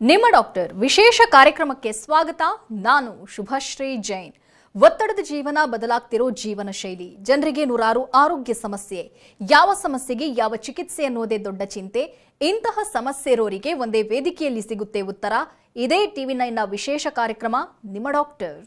ನಿಮ್ಮ ಡಾಕ್ಟರ್ ವಿಶೇಷ ಕಾರ್ಯಕ್ರಮಕ್ಕೆ ಸ್ವಾಗತ. ನಾನು ಶುಭಶ್ರೀ ಜೈನ್. ಒತ್ತಡದ ಜೀವನ, ಬದಲಾಗ್ತಿರೋ ಜೀವನ ಶೈಲಿ, ಜನರಿಗೆ ನೂರಾರು ಆರೋಗ್ಯ ಸಮಸ್ಯೆ, ಯಾವ ಸಮಸ್ಯೆಗೆ ಯಾವ ಚಿಕಿತ್ಸೆ ಅನ್ನೋದೇ ದೊಡ್ಡ ಚಿಂತೆ. ಇಂತಹ ಸಮಸ್ಯೆ ಇರೋರಿಗೆ ಒಂದೇ ವೇದಿಕೆಯಲ್ಲಿ ಸಿಗುತ್ತೆ ಉತ್ತರ. ಇದೇ ಟಿವಿ9ನ ವಿಶೇಷ ಕಾರ್ಯಕ್ರಮ ನಿಮ್ಮ ಡಾಕ್ಟರ್.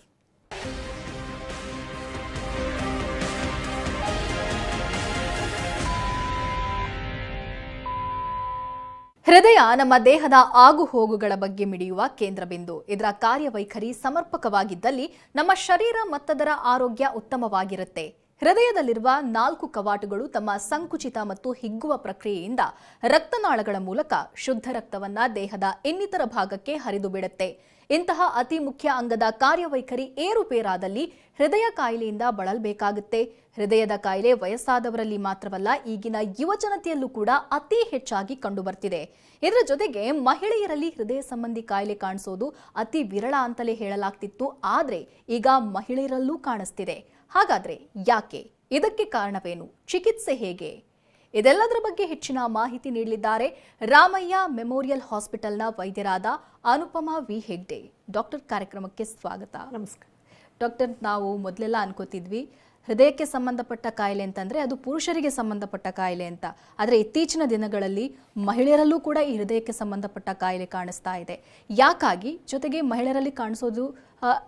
ಹೃದಯ ನಮ್ಮ ದೇಹದ ಆಗು ಹೋಗುಗಳ ಬಗ್ಗೆ ಮಿಡಿಯುವ ಕೇಂದ್ರ ಬಿಂದು. ಇದರ ಕಾರ್ಯವೈಖರಿ ಸಮರ್ಪಕವಾಗಿದ್ದಲ್ಲಿ ನಮ್ಮ ಶರೀರ ಮತ್ತದರ ಆರೋಗ್ಯ ಉತ್ತಮವಾಗಿರುತ್ತೆ. ಹೃದಯದಲ್ಲಿರುವ 4 ಕವಾಟಗಳು ತಮ್ಮ ಸಂಕುಚಿತ ಮತ್ತು ಹಿಗ್ಗುವ ಪ್ರಕ್ರಿಯೆಯಿಂದ ರಕ್ತನಾಳಗಳ ಮೂಲಕ ಶುದ್ಧ ರಕ್ತವನ್ನ ದೇಹದ ಇನ್ನಿತರ ಭಾಗಕ್ಕೆ ಹರಿದು ಬಿಡುತ್ತೆ. ಇಂತಹ ಅತಿ ಮುಖ್ಯ ಅಂಗದ ಕಾರ್ಯವೈಖರಿ ಏರುಪೇರಾದಲ್ಲಿ ಹೃದಯ ಕಾಯಿಲೆಯಿಂದ ಬಳಲಬೇಕಾಗುತ್ತೆ. ಹೃದಯದ ಕಾಯಿಲೆ ವಯಸ್ಸಾದವರಲ್ಲಿ ಮಾತ್ರವಲ್ಲ, ಈಗಿನ ಯುವಜನತೆಯಲ್ಲೂ ಕೂಡ ಅತಿ ಹೆಚ್ಚಾಗಿ ಕಂಡುಬರ್ತಿದೆ. ಇದರ ಜೊತೆಗೆ ಮಹಿಳೆಯರಲ್ಲಿ ಹೃದಯ ಸಂಬಂಧಿ ಕಾಯಿಲೆ ಕಾಣಿಸೋದು ಅತಿ ವಿರಳ ಅಂತಲೇ ಹೇಳಲಾಗ್ತಿತ್ತು. ಆದ್ರೆ ಈಗ ಮಹಿಳೆಯರಲ್ಲೂ ಕಾಣಿಸ್ತಿದೆ. ಹಾಗಾದ್ರೆ ಯಾಕೆ? ಇದಕ್ಕೆ ಕಾರಣವೇನು? ಚಿಕಿತ್ಸೆ ಹೇಗೆ? ಇದೆಲ್ಲದರ ಬಗ್ಗೆ ಹೆಚ್ಚಿನ ಮಾಹಿತಿ ನೀಡಲಿದ್ದಾರೆ ರಾಮಯ್ಯ ಮೆಮೋರಿಯಲ್ ಹಾಸ್ಪಿಟಲ್ನ ವೈದ್ಯರಾದ ಅನುಪಮಾ ವಿ ಹೆಗ್ಡೆ. ಡಾಕ್ಟರ್, ಕಾರ್ಯಕ್ರಮಕ್ಕೆ ಸ್ವಾಗತ. ನಮಸ್ಕಾರ ಡಾಕ್ಟರ್, ನಾವು ಮೊದಲೆಲ್ಲ ಅನ್ಕೋತಿದ್ವಿ ಹೃದಯಕ್ಕೆ ಸಂಬಂಧಪಟ್ಟ ಕಾಯಿಲೆ ಅಂತಂದ್ರೆ ಅದು ಪುರುಷರಿಗೆ ಸಂಬಂಧಪಟ್ಟ ಕಾಯಿಲೆ ಅಂತ. ಆದರೆ ಇತ್ತೀಚಿನ ದಿನಗಳಲ್ಲಿ ಮಹಿಳೆಯರಲ್ಲೂ ಕೂಡ ಈ ಹೃದಯಕ್ಕೆ ಸಂಬಂಧಪಟ್ಟ ಕಾಯಿಲೆ ಕಾಣಿಸ್ತಾ ಇದೆ. ಯಾಕಾಗಿ? ಜೊತೆಗೆ ಮಹಿಳೆಯರಲ್ಲಿ ಕಾಣಿಸೋದು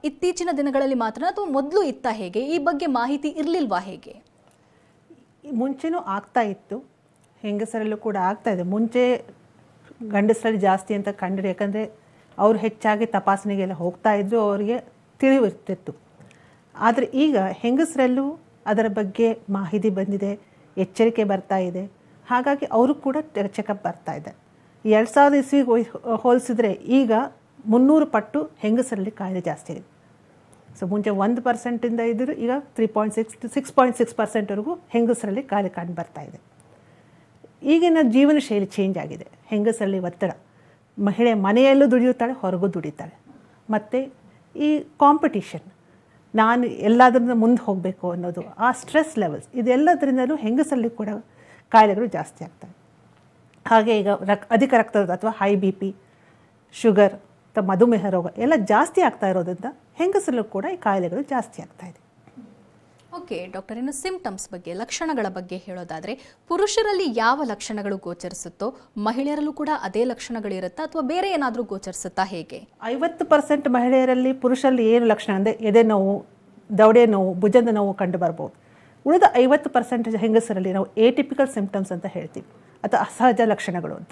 ಇತ್ತೀಚಿನ ದಿನಗಳಲ್ಲಿ ಮಾತ್ರ ಅಥವಾ ಮೊದಲು ಇತ್ತ? ಹೇಗೆ? ಈ ಬಗ್ಗೆ ಮಾಹಿತಿ ಇರಲಿಲ್ವಾ? ಹೇಗೆ? ಮುಂಚೆನೂ ಆಗ್ತಾ ಇತ್ತು, ಹೆಂಗಸರಲ್ಲೂ ಕೂಡ ಆಗ್ತಾ ಇದೆ. ಮುಂಚೆ ಗಂಡಸರಲ್ಲಿ ಜಾಸ್ತಿ ಅಂತ ಕಂಡ್ರೆ, ಯಾಕಂದರೆ ಅವರು ಹೆಚ್ಚಾಗಿ ತಪಾಸಣೆಗೆಲ್ಲ ಹೋಗ್ತಾ ಇದ್ರು, ಅವರಿಗೆ ತಿಳಿವಿರ್ತಿತ್ತು. ಆದರೆ ಈಗ ಹೆಂಗಸರಲ್ಲೂ ಅದರ ಬಗ್ಗೆ ಮಾಹಿತಿ ಬಂದಿದೆ, ಎಚ್ಚರಿಕೆ ಬರ್ತಾ ಇದೆ. ಹಾಗಾಗಿ ಅವರು ಕೂಡ ಚೆಕಪ್ ಬರ್ತಾ ಇದೆ. 2000 ಇಸ್ವಿಗೆ ಹೋಲಿಸಿದ್ರೆ ಈಗ 300 ಪಟ್ಟು ಹೆಂಗಸರಲ್ಲಿ ಕಾಯಿಲೆ ಜಾಸ್ತಿ ಇದೆ. ಸೊ ಮುಂಚೆ 1% ಇದ್ದರೂ ಈಗ 3.6 6.6%ವರೆಗೂ ಹೆಂಗಸರಲ್ಲಿ ಕಾಯಿಲೆ ಕಂಡು ಬರ್ತಾ ಇದೆ. ಈಗಿನ ಜೀವನ ಶೈಲಿ ಚೇಂಜ್ ಆಗಿದೆ. ಹೆಂಗಸರಲ್ಲಿ ಒತ್ತಡ, ಮಹಿಳೆ ಮನೆಯಲ್ಲೂ ದುಡಿಯುತ್ತಾಳೆ, ಹೊರಗೂ ದುಡಿತಾಳೆ. ಮತ್ತು ಈ ಕಾಂಪಿಟಿಷನ್, ನಾನು ಎಲ್ಲದರಿಂದ ಮುಂದೆ ಹೋಗಬೇಕು ಅನ್ನೋದು, ಆ ಸ್ಟ್ರೆಸ್ ಲೆವೆಲ್ಸ್, ಇದೆಲ್ಲದರಿಂದಲೂ ಹೆಂಗಸರಲ್ಲಿ ಕೂಡ ಕಾಯಿಲೆಗಳು ಜಾಸ್ತಿ ಆಗ್ತವೆ. ಹಾಗೆ ಈಗ ಅಧಿಕ ರಕ್ತದ ಅಥವಾ ಹೈ BP, ಶುಗರ್ ಅಥವಾ ಮಧುಮೇಹ ರೋಗ ಎಲ್ಲ ಜಾಸ್ತಿ ಆಗ್ತಾ ಇರೋದ್ರಿಂದ ಹೆಂಗಸರಲ್ಲೂ ಕೂಡ ಈ ಕಾಯಿಲೆಗಳು ಜಾಸ್ತಿ ಆಗ್ತಾ ಇದೆ. ಓಕೆ ಡಾಕ್ಟರ್, ಇನ್ನು ಸಿಂಪ್ಟಮ್ಸ್ ಬಗ್ಗೆ, ಲಕ್ಷಣಗಳ ಬಗ್ಗೆ ಹೇಳೋದಾದರೆ, ಪುರುಷರಲ್ಲಿ ಯಾವ ಲಕ್ಷಣಗಳು ಗೋಚರಿಸುತ್ತೋ ಮಹಿಳೆಯರಲ್ಲೂ ಕೂಡ ಅದೇ ಲಕ್ಷಣಗಳಿರುತ್ತಾ ಅಥವಾ ಬೇರೆ ಏನಾದರೂ ಗೋಚರಿಸುತ್ತಾ? ಹೇಗೆ? 50% ಮಹಿಳೆಯರಲ್ಲಿ, ಪುರುಷರಲ್ಲಿ ಏನು ಲಕ್ಷಣ ಅಂದರೆ ಎದೆ ನೋವು, ದವಡೆ ನೋವು, ಭುಜದ ನೋವು ಕಂಡು ಬರ್ಬೋದು. ಉಳಿದ 50% ಹೆಂಗಸರಲ್ಲಿ ನಾವು ಏಟಿಪಿಕಲ್ ಸಿಂಪ್ಟಮ್ಸ್ ಅಂತ ಹೇಳ್ತೀವಿ, ಅಥವಾ ಅಸಹಜ ಲಕ್ಷಣಗಳು ಅಂತ.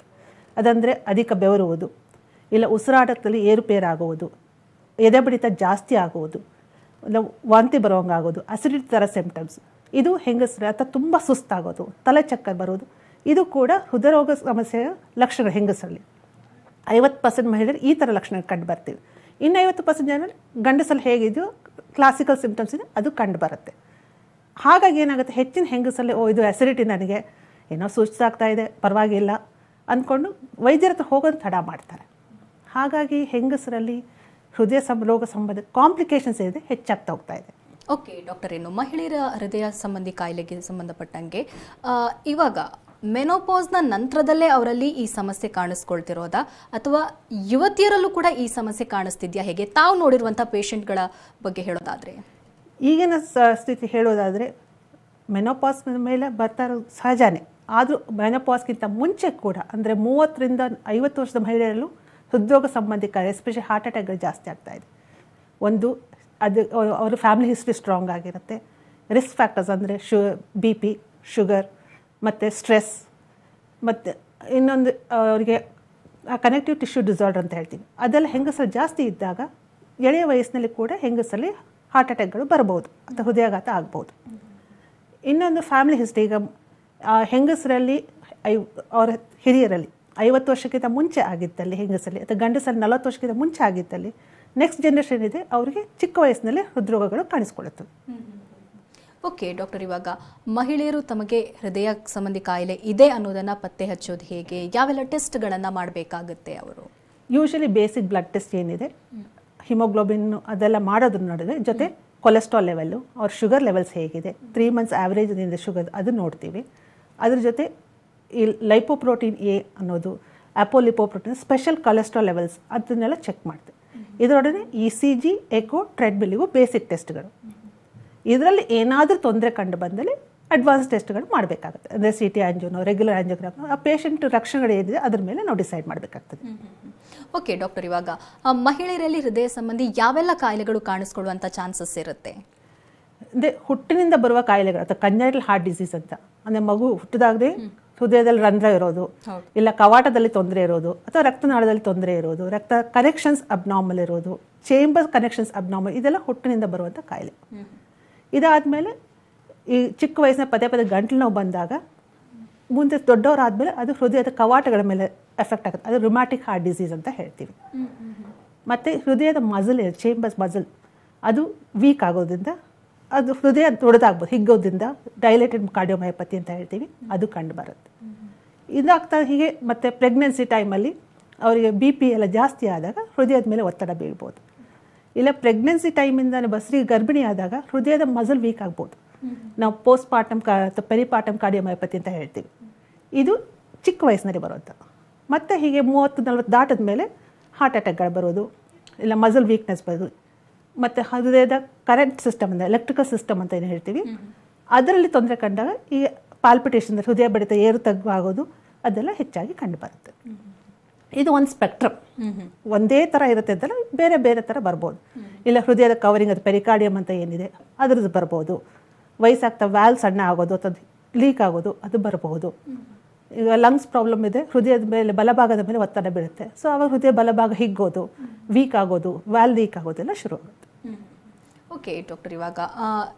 ಅದಂದರೆ ಅಧಿಕ ಬೆವರುವುದು, ಇಲ್ಲ ಉಸಿರಾಟದಲ್ಲಿ ಏರುಪೇರಾಗುವುದು, ಎದೆ ಬಡಿತ ಜಾಸ್ತಿ ಆಗುವುದು, ಇಲ್ಲ ವಾಂತಿ ಬರೋಂಗಾಗೋದು, ಅಸಿಡಿಟಿ ಥರ ಸಿಂಪ್ಟಮ್ಸ್. ಇದು ಹೆಂಗಸರ. ಅಥವಾ ತುಂಬ ಸುಸ್ತಾಗೋದು, ತಲೆ ಚಕ್ಕರ್ ಬರೋದು, ಇದು ಕೂಡ ಹೃದಯರೋಗ ಸಮಸ್ಯೆಯ ಲಕ್ಷಣಗಳು ಹೆಂಗಸರಲ್ಲಿ. 50% ಮಹಿಳೆಯರು ಈ ಥರ ಲಕ್ಷಣ ಕಂಡು ಬರ್ತೀವಿ. ಇನ್ನು 50% ಜನ ಗಂಡಸಲ್ಲಿ ಹೇಗಿದೆಯೋ ಕ್ಲಾಸಿಕಲ್ ಸಿಂಪ್ಟಮ್ಸ್ ಇದೆ, ಅದು ಕಂಡು ಬರುತ್ತೆ. ಹಾಗಾಗಿ ಏನಾಗುತ್ತೆ, ಹೆಚ್ಚಿನ ಹೆಂಗಸಲ್ಲಿ ಇದು ಅಸಿಡಿಟಿ, ನನಗೆ ಏನೋ ಸುಸ್ತಾಗ್ತಾ ಇದೆ, ಪರವಾಗಿಲ್ಲ ಅಂದ್ಕೊಂಡು ವೈದ್ಯರ ಹತ್ರ ಹೋಗೋದು ತಡ ಮಾಡ್ತಾರೆ. ಹಾಗಾಗಿ ಹೆಂಗಸರಲ್ಲಿ ಹೃದಯ ರೋಗ ಸಂಬಂಧ ಕಾಂಪ್ಲಿಕೇಶನ್ಸ್ ಏನಿದೆ ಹೆಚ್ಚಾಗ್ತಾ ಹೋಗ್ತಾ ಇದೆ. ಓಕೆ ಡಾಕ್ಟರ್, ಇನ್ನು ಮಹಿಳೆಯರ ಹೃದಯ ಸಂಬಂಧಿ ಕಾಯಿಲೆಗೆ ಸಂಬಂಧಪಟ್ಟಂಗೆ ಇವಾಗ ಮೆನೋಪಾಸ್ನ ನಂತರದಲ್ಲೇ ಅವರಲ್ಲಿ ಈ ಸಮಸ್ಯೆ ಕಾಣಿಸ್ಕೊಳ್ತಿರೋದಾ ಅಥವಾ ಯುವತಿಯರಲ್ಲೂ ಕೂಡ ಈ ಸಮಸ್ಯೆ ಕಾಣಿಸ್ತಿದ್ಯಾ? ಹೇಗೆ? ತಾವು ನೋಡಿರುವಂಥ ಪೇಷಂಟ್ಗಳ ಬಗ್ಗೆ ಹೇಳೋದಾದರೆ? ಈಗಿನ ಸ್ಥಿತಿ ಹೇಳೋದಾದರೆ ಮೆನೋಪಾಸ್ ಮೇಲೆ ಬರ್ತಾ ಇರೋದು ಸಹಜನೇ. ಆದರೂ ಮೆನೋಪಾಸ್ಗಿಂತ ಮುಂಚೆ ಕೂಡ, ಅಂದರೆ 30ರಿಂದ 50 ವರ್ಷದ ಮಹಿಳೆಯರಲ್ಲೂ ಹೃದ್ರೋಗ ಸಂಬಂಧಿ ಕಾಯಿಲೆ, ಎಸ್ಪೆಷಲಿ ಹಾರ್ಟ್ ಅಟ್ಯಾಕ್ಗಳು ಜಾಸ್ತಿ ಆಗ್ತಾಯಿದೆ. ಒಂದು, ಅದು ಅವರ ಫ್ಯಾಮಿಲಿ ಹಿಸ್ಟ್ರಿ ಸ್ಟ್ರಾಂಗ್ ಆಗಿರುತ್ತೆ. ರಿಸ್ಕ್ ಫ್ಯಾಕ್ಟರ್ಸ್ ಅಂದರೆ BP, ಶುಗರ್ ಮತ್ತು ಸ್ಟ್ರೆಸ್, ಮತ್ತು ಇನ್ನೊಂದು ಅವರಿಗೆ ಕನೆಕ್ಟಿವ್ ಟಿಶ್ಯೂ ಡಿಸಾರ್ಡರ್ ಅಂತ ಹೇಳ್ತೀವಿ, ಅದೆಲ್ಲ ಹೆಂಗಸರು ಜಾಸ್ತಿ ಇದ್ದಾಗ ಎಳೆಯ ವಯಸ್ಸಿನಲ್ಲಿ ಕೂಡ ಹೆಂಗಸರಲ್ಲಿ ಹಾರ್ಟ್ ಅಟ್ಯಾಕ್ಗಳು ಬರ್ಬೋದು ಅಥವಾ ಹೃದಯಾಘಾತ ಆಗ್ಬೋದು. ಇನ್ನೊಂದು ಫ್ಯಾಮಿಲಿ ಹಿಸ್ಟ್ರಿ, ಈಗ ಹೆಂಗಸರಲ್ಲಿ ಅವರ ಹಿರಿಯರಲ್ಲಿ 50 ವರ್ಷಕ್ಕಿಂತ ಮುಂಚೆ ಆಗಿದ್ದಲ್ಲಿ ಹೆಂಗಸಲ್ಲಿ, ಅಥವಾ ಗಂಡಸಲ್ಲಿ 40 ವರ್ಷಕ್ಕಿಂತ ಮುಂಚೆ ಆಗಿದ್ದಲ್ಲಿ, ನೆಕ್ಸ್ಟ್ ಜನ್ರೇಷನ್ ಇದೆ ಅವರಿಗೆ ಚಿಕ್ಕ ವಯಸ್ಸಿನಲ್ಲಿ ಹೃದ್ರೋಗಗಳು ಕಾಣಿಸ್ಕೊಳ್ಳುತ್ತವೆ. ಓಕೆ ಡಾಕ್ಟರ್, ಇವಾಗ ಮಹಿಳೆಯರು ತಮಗೆ ಹೃದಯ ಸಂಬಂಧಿ ಕಾಯಿಲೆ ಇದೆ ಅನ್ನೋದನ್ನು ಪತ್ತೆ ಹಚ್ಚೋದು ಹೇಗೆ? ಯಾವೆಲ್ಲ ಟೆಸ್ಟ್ಗಳನ್ನು ಮಾಡಬೇಕಾಗುತ್ತೆ ಅವರು? ಯೂಶಲಿ ಬೇಸಿಕ್ ಬ್ಲಡ್ ಟೆಸ್ಟ್ ಏನಿದೆ, ಹಿಮೋಗ್ಲೋಬಿನ್ ಅದೆಲ್ಲ ಮಾಡೋದ್ರ ನಡುವೆ ಜೊತೆ ಕೊಲೆಸ್ಟ್ರಾಲ್ ಲೆವೆಲ್ಲು, ಅವ್ರ ಶುಗರ್ ಲೆವೆಲ್ಸ್ ಹೇಗಿದೆ, 3 months ಆ್ಯಾವ್ರೇಜ್ನಿಂದ ಶುಗರ್ ಅದು ನೋಡ್ತೀವಿ. ಅದ್ರ ಜೊತೆ ಈ ಲೈಪೋಪ್ರೋಟೀನ್ A ಅನ್ನೋದು, ಅಪೋಲಿಪೋಪ್ರೋಟೀನ್, ಸ್ಪೆಷಲ್ ಕೊಲೆಸ್ಟ್ರಾಲ್ ಲೆವೆಲ್ಸ್ ಅದನ್ನೆಲ್ಲ ಚೆಕ್ ಮಾಡ್ತೀವಿ. ಇದರೊಡನೆ ECG, ಎಕೋ, ಟ್ರೆಡ್ಮಿಲ್ಗೂ ಬೇಸಿಕ್ ಟೆಸ್ಟ್ಗಳು. ಇದರಲ್ಲಿ ಏನಾದರೂ ತೊಂದರೆ ಕಂಡು ಬಂದಲ್ಲಿ ಅಡ್ವಾನ್ಸ್ ಟೆಸ್ಟ್ಗಳು ಮಾಡಬೇಕಾಗುತ್ತೆ. ಅಂದರೆ CT ಆಂಜಿಯೋನೋ, ರೆಗ್ಯುಲರ್ ಆಂಜಿಯೋಗ್ರಾಮ್, ಆ ಪೇಷಂಟ್ ಲಕ್ಷಣಗಳು ಏನಿದೆ ಅದ್ರ ಮೇಲೆ ನಾವು ಡಿಸೈಡ್ ಮಾಡಬೇಕಾಗ್ತದೆ. ಓಕೆ ಡಾಕ್ಟರ್, ಇವಾಗ ಮಹಿಳೆಯರಲ್ಲಿ ಹೃದಯ ಸಂಬಂಧಿ ಯಾವೆಲ್ಲ ಕಾಯಿಲೆಗಳು ಕಾಣಿಸ್ಕೊಳ್ಳುವಂಥ ಚಾನ್ಸಸ್ ಇರುತ್ತೆ? ಅಂದರೆ ಹುಟ್ಟಿನಿಂದ ಬರುವ ಕಾಯಿಲೆಗಳು ಅಥವಾ ಕಂಜೈಟಲ್ ಹಾರ್ಟ್ ಡಿಸೀಸ್ ಅಂತ, ಅಂದರೆ ಮಗು ಹುಟ್ಟಿದಾಗಲೇ ಹೃದಯದಲ್ಲಿ ರಂಧ್ರ ಇರೋದು, ಇಲ್ಲ ಕವಾಟದಲ್ಲಿ ತೊಂದರೆ ಇರೋದು, ಅಥವಾ ರಕ್ತನಾಳದಲ್ಲಿ ತೊಂದರೆ ಇರೋದು, ರಕ್ತ ಕನೆಕ್ಷನ್ಸ್ ಅಬ್ನಾರ್ಮಲ್ ಇರೋದು, ಚೇಂಬರ್ ಕನೆಕ್ಷನ್ಸ್ ಅಬ್ನಾರ್ಮಲ್, ಇದೆಲ್ಲ ಹುಟ್ಟಿನಿಂದ ಬರುವಂಥ ಕಾಯಿಲೆ. ಇದಾದಮೇಲೆ ಈ ಚಿಕ್ಕ ವಯಸ್ಸಿನ ಪದೇ ಪದೇ ಗಂಟಲು ನೋವು ಬಂದಾಗ ಮುಂದೆ ದೊಡ್ಡವರಾದಮೇಲೆ ಅದು ಹೃದಯದ ಕವಾಟಗಳ ಮೇಲೆ ಎಫೆಕ್ಟ್ ಆಗುತ್ತೆ. ಅದು ರುಮ್ಯಾಟಿಕ್ ಹಾರ್ಟ್ ಡಿಸೀಸ್ ಅಂತ ಹೇಳ್ತೀವಿ. ಮತ್ತು ಹೃದಯದ ಮಸಲ್, ಚೇಂಬರ್ಸ್ ಮಸಲ್ ಅದು ವೀಕ್ ಆಗೋದ್ರಿಂದ ಅದು ಹೃದಯ ದೊಡ್ಡದಾಗ್ಬೋದು, ಹಿಗ್ಗೋದ್ರಿಂದ ಡೈಲೇಟೆಡ್ ಕಾರ್ಡಿಯೋಮಯೋಪತಿ ಅಂತ ಹೇಳ್ತೀವಿ, ಅದು ಕಂಡು ಬರುತ್ತೆ. ಇದಾಗ್ತಾ ಹೀಗೆ. ಮತ್ತು ಪ್ರೆಗ್ನೆನ್ಸಿ ಟೈಮಲ್ಲಿ ಅವರಿಗೆ BP ಎಲ್ಲ ಜಾಸ್ತಿ ಆದಾಗ ಹೃದಯದ ಮೇಲೆ ಒತ್ತಡ ಬೀಳ್ಬೋದು. ಇಲ್ಲ ಪ್ರೆಗ್ನೆನ್ಸಿ ಟೈಮಿಂದ ಬಸ್ರಿಗೆ ಗರ್ಭಿಣಿ ಆದಾಗ ಹೃದಯದ ಮಸಲ್ ವೀಕ್ ಆಗ್ಬೋದು. ನಾವು ಪೋಸ್ಟ್ ಪಾರ್ಟಮ್ ಅಥವಾ ಪೆರಿಪಾರ್ಟಮ್ ಕಾರ್ಡಿಯೋಮಯೋಪತಿ ಅಂತ ಹೇಳ್ತೀವಿ. ಇದು ಚಿಕ್ಕ ವಯಸ್ಸಿನಲ್ಲಿ ಬರೋದು. ಮತ್ತು ಹೀಗೆ 30-40 ದಾಟದ ಮೇಲೆ ಹಾರ್ಟ್ ಅಟ್ಯಾಕ್ಗಳು ಬರೋದು, ಇಲ್ಲ ಮಸಲ್ ವೀಕ್ನೆಸ್ ಬರೋದು. ಮತ್ತು ಹೃದಯದ ಕರೆಂಟ್ ಸಿಸ್ಟಮ್ ಅಂದರೆ ಎಲೆಕ್ಟ್ರಿಕಲ್ ಸಿಸ್ಟಮ್ ಅಂತ ಏನು ಹೇಳ್ತೀವಿ, ಅದರಲ್ಲಿ ತೊಂದರೆ ಕಂಡಾಗ ಈ ಪಾಲ್ಪಿಟೇಷನ್, ಹೃದಯ ಬಡಿತ ಏರು ತಗ್ಗು ಆಗೋದು, ಅದೆಲ್ಲ ಹೆಚ್ಚಾಗಿ ಕಂಡು ಬರುತ್ತೆ. ಇದು ಒಂದು ಸ್ಪೆಕ್ಟ್ರಮ್. ಒಂದೇ ಥರ ಇರುತ್ತೆ ಅಂತಲ್ಲ, ಬೇರೆ ಬೇರೆ ಥರ ಬರ್ಬೋದು. ಇಲ್ಲ ಹೃದಯದ ಕವರಿಂಗ್, ಅದು ಪೆರಿಕಾರ್ಡಿಯಮ್ ಅಂತ ಏನಿದೆ ಅದ್ರದ್ದು ಬರ್ಬೋದು. ವಯಸ್ಸಾಗ್ತಾ ವ್ಯಾಲ್ವ್ ಸಣ್ಣ ಆಗೋದು ಅಥವಾ ಲೀಕ್ ಆಗೋದು ಅದು ಬರಬಹುದು. ಈಗ ಲಂಗ್ಸ್ ಪ್ರಾಬ್ಲಮ್ ಇದೆ, ಹೃದಯದ ಮೇಲೆ ಬಲಭಾಗದ ಮೇಲೆ ಒತ್ತಡ ಬೀಳುತ್ತೆ. ಸೊ ಆವಾಗ ಹೃದಯ ಬಲಭಾಗ ಹಿಗ್ಗೋದು, ವೀಕ್ ಆಗೋದು, ವ್ಯಾಲ್ ಲೀಕ್ ಆಗೋದೆಲ್ಲ ಶುರು ಆಗುತ್ತೆ. ಓಕೆ ಡಾಕ್ಟರ್, ಇವಾಗ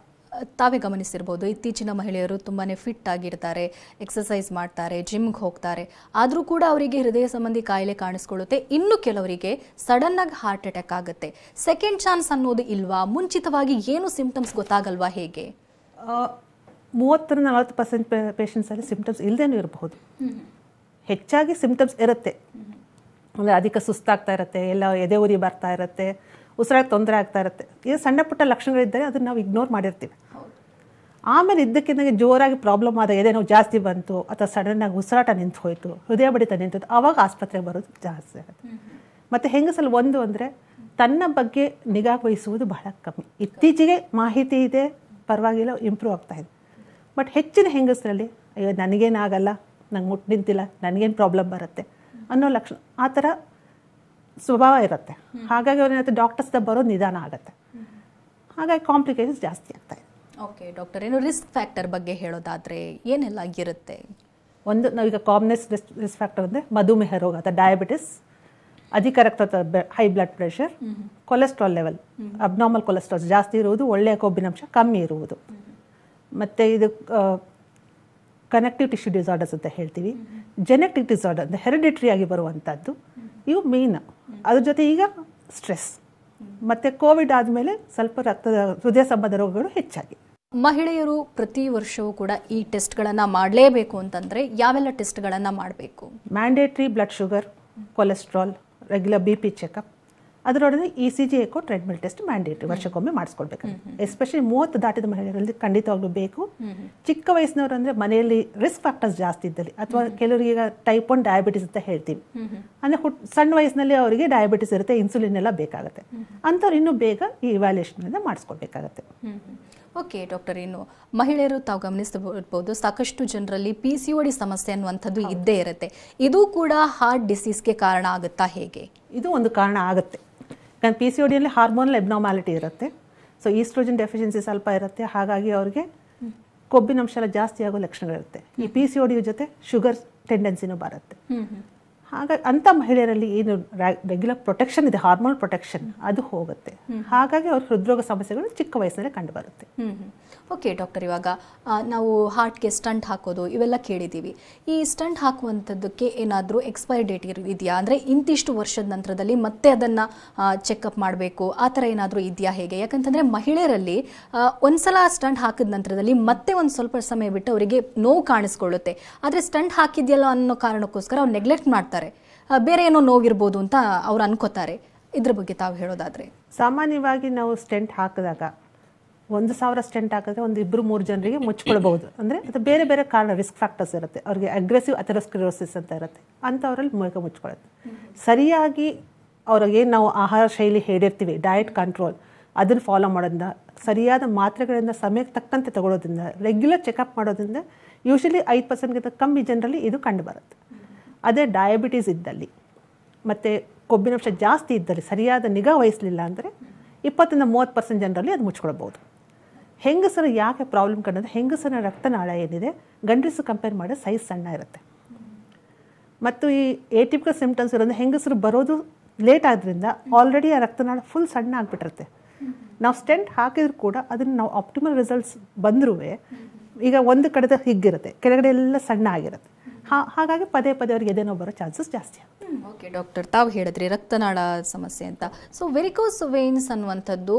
ತಾವೇ ಗಮನಿಸಿರ್ಬೋದು, ಇತ್ತೀಚಿನ ಮಹಿಳೆಯರು ತುಂಬಾ ಫಿಟ್ ಆಗಿರ್ತಾರೆ, ಎಕ್ಸಸೈಸ್ ಮಾಡ್ತಾರೆ, ಜಿಮ್ಗೆ ಹೋಗ್ತಾರೆ, ಆದರೂ ಕೂಡ ಅವರಿಗೆ ಹೃದಯ ಸಂಬಂಧಿ ಕಾಯಿಲೆ ಕಾಣಿಸ್ಕೊಳ್ಳುತ್ತೆ. ಇನ್ನು ಕೆಲವರಿಗೆ ಸಡನ್ನಾಗಿ ಹಾರ್ಟ್ ಅಟ್ಯಾಕ್ ಆಗುತ್ತೆ. ಸೆಕೆಂಡ್ ಚಾನ್ಸ್ ಅನ್ನೋದು ಇಲ್ವಾ? ಮುಂಚಿತವಾಗಿ ಏನು ಸಿಂಪ್ಟಮ್ಸ್ ಗೊತ್ತಾಗಲ್ವಾ? ಹೇಗೆ? 30-40% ಪೇಷಂಟ್ಸಲ್ಲಿ ಸಿಂಪ್ಟಮ್ಸ್ ಇಲ್ಲದೇನೂ ಇರಬಹುದು. ಹೆಚ್ಚಾಗಿ ಸಿಂಪ್ಟಮ್ಸ್ ಇರುತ್ತೆ. ಅಂದರೆ ಅಧಿಕ ಸುಸ್ತಾಗ್ತಾ ಇರುತ್ತೆ, ಎಲ್ಲ ಎದೆ ಉರಿ ಬರ್ತಾ ಇರುತ್ತೆ, ಉಸಿರಾಟ ತೊಂದರೆ ಆಗ್ತಾ ಇರುತ್ತೆ. ಇದು ಸಣ್ಣ ಪುಟ್ಟ ಲಕ್ಷಣಗಳಿದ್ದರೆ ಅದನ್ನು ನಾವು ಇಗ್ನೋರ್ ಮಾಡಿರ್ತೀವಿ. ಆಮೇಲೆ ಇದ್ದಕ್ಕಿದ್ದಂಗೆ ಜೋರಾಗಿ ಪ್ರಾಬ್ಲಮ್ ಆದ, ಎದೆ ನೋವು ಜಾಸ್ತಿ ಬಂತು ಅಥವಾ ಸಡನ್ನಾಗಿ ಉಸಿರಾಟ ನಿಂತು ಹೋಯಿತು, ಹೃದಯ ಬಡಿತ ನಿಂತು, ಆವಾಗ ಆಸ್ಪತ್ರೆಗೆ ಬರೋದು ಜಾಸ್ತಿ ಆಗುತ್ತೆ. ಮತ್ತು ಹೆಂಗಸಲ್ಲಿ ಒಂದು ಅಂದರೆ ತನ್ನ ಬಗ್ಗೆ ನಿಗಾ ವಹಿಸುವುದು ಬಹಳ ಕಮ್ಮಿ. ಇತ್ತೀಚೆಗೆ ಮಾಹಿತಿ ಇದೆ, ಪರವಾಗಿಲ್ಲ, ಇಂಪ್ರೂವ್ ಆಗ್ತಾಯಿದೆ. ಬಟ್ ಹೆಚ್ಚಿನ ಹೆಂಗಸರಲ್ಲಿ ಅಯ್ಯೋ ನನಗೇನಾಗಲ್ಲ, ನಂಗೆ ಮುಟ್ಟು ನಿಂತಿಲ್ಲ, ನನಗೇನು ಪ್ರಾಬ್ಲಮ್ ಬರುತ್ತೆ ಅನ್ನೋ ಲಕ್ಷಣ, ಆ ಥರ ಸ್ವಭಾವ ಇರುತ್ತೆ. ಹಾಗಾಗಿ ಅವ್ರೇನಾಗುತ್ತೆ, ಡಾಕ್ಟರ್ಸ್ ಬರೋದು ನಿಧಾನ ಆಗುತ್ತೆ. ಹಾಗಾಗಿ ಕಾಂಪ್ಲಿಕೇಶನ್ಸ್ ಜಾಸ್ತಿ ಆಗ್ತಾಯಿದೆ. ಓಕೆ ಡಾಕ್ಟರ್, ಏನು ರಿಸ್ಕ್ ಫ್ಯಾಕ್ಟರ್ ಬಗ್ಗೆ ಹೇಳೋದಾದರೆ ಏನೆಲ್ಲ ಇರುತ್ತೆ? ಒಂದು ನಾವೀಗ ಕಾಮನೆಸ್ ರಿಸ್ಕ್ ಫ್ಯಾಕ್ಟರ್ ಅಂದರೆ ಮಧುಮೇಹ ರೋಗ ಅಥವಾ ಡಯಾಬಿಟಿಸ್, ಅಧಿಕ ರಕ್ತದೊತ್ತಡ, high blood pressure, cholesterol level, abnormal cholesterol ಜಾಸ್ತಿ ಇರುವುದು, ಒಳ್ಳೆಯ ಕೊಬ್ಬಿನಾಂಶ ಕಮ್ಮಿ ಇರುವುದು, ಮತ್ತು ಇದು ಕನೆಕ್ಟಿವ್ ಟಿಶ್ಯೂ ಡಿಸಾರ್ಡರ್ಸ್ ಅಂತ ಹೇಳ್ತೀವಿ, ಜೆನೆಟಿಕ್ ಡಿಸಾರ್ಡರ್ ಅಂದರೆ ಹೆರಿಡಿಟ್ರಿ ಆಗಿ ಬರುವಂಥದ್ದು, ಇವು ಮೇನ್. ಅದ್ರ ಜೊತೆ ಈಗ ಸ್ಟ್ರೆಸ್, ಮತ್ತು ಕೋವಿಡ್ ಆದಮೇಲೆ ಸ್ವಲ್ಪ ಹೃದಯ ಸಂಬಂಧ ರೋಗಗಳು ಹೆಚ್ಚಾಗಿ. ಮಹಿಳೆಯರು ಪ್ರತಿ ವರ್ಷವೂ ಕೂಡ ಈ ಟೆಸ್ಟ್ಗಳನ್ನು ಮಾಡಲೇಬೇಕು ಅಂತಂದರೆ ಯಾವೆಲ್ಲ ಟೆಸ್ಟ್ಗಳನ್ನು ಮಾಡಬೇಕು? Mandatory blood sugar, cholesterol, regular BP checkup, ಅದರೊಡನೆ ECG, echo, treadmill test mandatory ವರ್ಷಕ್ಕೊಮ್ಮೆ ಮಾಡಿಸ್ಕೊಳ್ಬೇಕು. ಎಸ್ಪೆಷಲಿ 30 ದಾಟಿದ ಮಹಿಳೆಯರಲ್ಲಿ ಖಂಡಿತವಾಗ್ಲೂ ಬೇಕು. ಚಿಕ್ಕ ವಯಸ್ಸಿನವರು ಅಂದರೆ ಮನೆಯಲ್ಲಿ ರಿಸ್ಕ್ ಫ್ಯಾಕ್ಟರ್ಸ್ ಜಾಸ್ತಿ ಇದ್ದಲ್ಲಿ, ಅಥವಾ ಕೆಲವರಿಗೆ ಈಗ ಟೈಪ್ 1 ಡಯಾಬಿಟಿಸ್ ಅಂತ ಹೇಳ್ತೀವಿ, ಅಂದರೆ ಸಣ್ಣ ವಯಸ್ಸಿನಲ್ಲಿ ಅವರಿಗೆ ಡಯಾಬಿಟಿಸ್ ಇರುತ್ತೆ, ಇನ್ಸುಲಿನ್ ಎಲ್ಲ ಬೇಕಾಗುತ್ತೆ, ಅಂಥವ್ರು ಇನ್ನೂ ಬೇಗ ಈ ಇವ್ಯಾಲ್ಯೂಯೇಷನ್ ಮಾಡಿಸ್ಕೊಳ್ಬೇಕಾಗತ್ತೆ. ಓಕೆ ಡಾಕ್ಟರ್, ಇನ್ನು ಮಹಿಳೆಯರು ತಾವು ಗಮನಿಸಬಹುದು, ಸಾಕಷ್ಟು ಜನರಲ್ಲಿ PCOD ಸಮಸ್ಯೆ ಅನ್ನುವಂಥದ್ದು ಇದ್ದೇ ಇರುತ್ತೆ. ಇದು ಕೂಡ ಹಾರ್ಟ್ ಡಿಸೀಸ್ಗೆ ಕಾರಣ ಆಗುತ್ತಾ? ಹೇಗೆ? ಇದು ಒಂದು ಕಾರಣ ಆಗುತ್ತೆ. ಯಾಕಂದ್ರೆ PCODಯಲ್ಲಿ ಹಾರ್ಮೋನಲ್ ಎಬ್ನಾರ್ಮಾಲಿಟಿ ಇರುತ್ತೆ. ಸೊ ಈಸ್ಟ್ರೋಜನ್ ಡೆಫಿಷಿಯನ್ಸಿ ಸ್ವಲ್ಪ ಇರುತ್ತೆ, ಹಾಗಾಗಿ ಅವ್ರಿಗೆ ಕೊಬ್ಬಿನಂಶ ಎಲ್ಲ ಜಾಸ್ತಿ ಆಗೋ ಲಕ್ಷಣಗಳಿರುತ್ತೆ. ಈ PCOD ಜೊತೆ ಶುಗರ್ ಟೆಂಡೆನ್ಸಿನೂ ಬರುತ್ತೆ. ಹಾಗಾಗಿ ಅಂಥ ಮಹಿಳೆಯರಲ್ಲಿ ಏನು ರೆಗ್ಯುಲರ್ ಪ್ರೊಟೆಕ್ಷನ್ ಇದೆ, ಹಾರ್ಮೋನ್ ಪ್ರೊಟೆಕ್ಷನ್, ಅದು ಹೋಗುತ್ತೆ. ಹಾಗಾಗಿ ಅವ್ರ ಹೃದ್ರೋಗ ಸಮಸ್ಯೆಗಳು ಚಿಕ್ಕ ವಯಸ್ಸಿನಲ್ಲಿ ಕಂಡು ಬರುತ್ತೆ. ಓಕೆ ಡಾಕ್ಟರ್, ಇವಾಗ ನಾವು ಹಾರ್ಟ್ಗೆ ಸ್ಟಂಟ್ ಹಾಕೋದು ಇವೆಲ್ಲ ಕೇಳಿದ್ದೀವಿ. ಈ ಸ್ಟಂಟ್ ಹಾಕುವಂಥದ್ದಕ್ಕೆ ಏನಾದರೂ ಎಕ್ಸ್ಪೈರಿ ಡೇಟ್ ಇದೆಯಾ? ಅಂದರೆ ಇಂತಿಷ್ಟು ವರ್ಷದ ನಂತರದಲ್ಲಿ ಮತ್ತೆ ಅದನ್ನು ಚೆಕಪ್ ಮಾಡಬೇಕು, ಆ ಥರ ಏನಾದರೂ ಇದೆಯಾ? ಹೇಗೆ? ಯಾಕಂತಂದರೆ ಮಹಿಳೆಯರಲ್ಲಿ ಒಂದ್ಸಲ ಸ್ಟಂಟ್ ಹಾಕಿದ ನಂತರದಲ್ಲಿ ಮತ್ತೆ ಒಂದು ಸ್ವಲ್ಪ ಸಮಯ ಬಿಟ್ಟು ಅವರಿಗೆ ನೋವು ಕಾಣಿಸ್ಕೊಳ್ಳುತ್ತೆ. ಆದರೆ ಸ್ಟಂಟ್ ಹಾಕಿದೆಯಲ್ಲ ಅನ್ನೋ ಕಾರಣಕ್ಕೋಸ್ಕರ ಅವ್ರು ನೆಗ್ಲೆಕ್ಟ್ ಮಾಡ್ತಾರೆ, ಬೇರೆ ಏನೋ ನೋವಿರ್ಬೋದು ಅಂತ ಅವ್ರು ಅನ್ಕೋತಾರೆ. ಇದ್ರ ಬಗ್ಗೆ ತಾವು ಹೇಳೋದಾದರೆ? ಸಾಮಾನ್ಯವಾಗಿ ನಾವು ಸ್ಟೆಂಟ್ ಹಾಕಿದಾಗ 1,000 ಸ್ಟೆಂಟ್ ಹಾಕಿದ್ರೆ ಒಂದು 2-3 ಜನರಿಗೆ ಮುಚ್ಕೊಳ್ಬಹುದು. ಅಂದರೆ ಅದು ಬೇರೆ ಬೇರೆ ಕಾರಣ, ರಿಸ್ಕ್ ಫ್ಯಾಕ್ಟರ್ಸ್ ಇರುತ್ತೆ. ಅವ್ರಿಗೆ ಅಗ್ರೆಸಿವ್ ಅಥೆರೋಸ್ಕ್ಲೆರೋಸಿಸ್ ಅಂತ ಇರುತ್ತೆ, ಅಂಥವರಲ್ಲಿ ಮುಖ ಮುಚ್ಕೊಳ್ಳುತ್ತೆ. ಸರಿಯಾಗಿ ಅವ್ರಿಗೆ ನಾವು ಆಹಾರ ಶೈಲಿ ಹೇಳಿರ್ತೀವಿ, ಡಯಟ್ ಕಂಟ್ರೋಲ್, ಅದನ್ನು ಫಾಲೋ ಮಾಡೋದ್ರಿಂದ, ಸರಿಯಾದ ಮಾತ್ರೆಗಳಿಂದ ಸಮಯಕ್ಕೆ ತಕ್ಕಂತೆ ತಗೊಳ್ಳೋದ್ರಿಂದ, ರೆಗ್ಯುಲರ್ ಚೆಕಪ್ ಮಾಡೋದ್ರಿಂದ ಯೂಶಲಿ 5%ಗಿಂತ ಕಮ್ಮಿ ಜನರಲ್ಲಿ ಇದು ಕಂಡುಬರುತ್ತೆ. ಅದೇ ಡಯಾಬಿಟೀಸ್ ಇದ್ದಲ್ಲಿ ಮತ್ತು ಕೊಬ್ಬಿನಾಂಶ ಜಾಸ್ತಿ ಇದ್ದಲ್ಲಿ ಸರಿಯಾದ ನಿಗಾ ವಹಿಸಲಿಲ್ಲ ಅಂದರೆ 20-30% ಜನರಲ್ಲಿ ಅದು ಮುಚ್ಕೊಳ್ಬೋದು. ಹೆಂಗಸರು ಯಾಕೆ ಪ್ರಾಬ್ಲಮ್ ಕಂಡಂದರೆ ಹೆಂಗಸರ ರಕ್ತನಾಳ ಏನಿದೆ ಗಂಡಸರು ಕಂಪೇರ್ ಮಾಡಿದ್ರೆ ಸೈಜ್ ಸಣ್ಣ ಇರುತ್ತೆ. ಮತ್ತು ಈ ಏಟಿಪಿಕಲ್ ಸಿಂಪ್ಟಮ್ಸ್ ಇರೋದು ಹೆಂಗಸರು ಬರೋದು ಲೇಟ್ ಆದ್ದರಿಂದ ಆಲ್ರೆಡಿ ಆ ರಕ್ತನಾಳ ಫುಲ್ ಸಣ್ಣ ಆಗಿಬಿಟ್ಟಿರುತ್ತೆ. ನಾವು ಸ್ಟೆಂಟ್ ಹಾಕಿದ್ರು ಕೂಡ ಅದನ್ನು ನಾವು ಆಪ್ಟಿಮಲ್ ರಿಸಲ್ಟ್ಸ್ ಬಂದರೂ ಈಗ ಒಂದು ಕಡೆದ ಹಿಗ್ಗಿರುತ್ತೆ, ಕೆಳಗಡೆ ಎಲ್ಲ ಸಣ್ಣ ಆಗಿರುತ್ತೆ. ಹಾಗಾಗಿ ಪದೇ ಪದೇ ಅವ್ರಿಗೆ ಎದೆನೋ ಬರೋ ಚಾನ್ಸಸ್ ಜಾಸ್ತಿ ಆಗುತ್ತೆ. ಓಕೆ ಡಾಕ್ಟರ್, ತಾವು ಹೇಳಿದ್ರಿ ರಕ್ತನಾಳ ಸಮಸ್ಯೆ ಅಂತ. ಸೊ ವೆರಿಕೋಸ್ ವೇನ್ಸ್ ಅನ್ನುವಂಥದ್ದು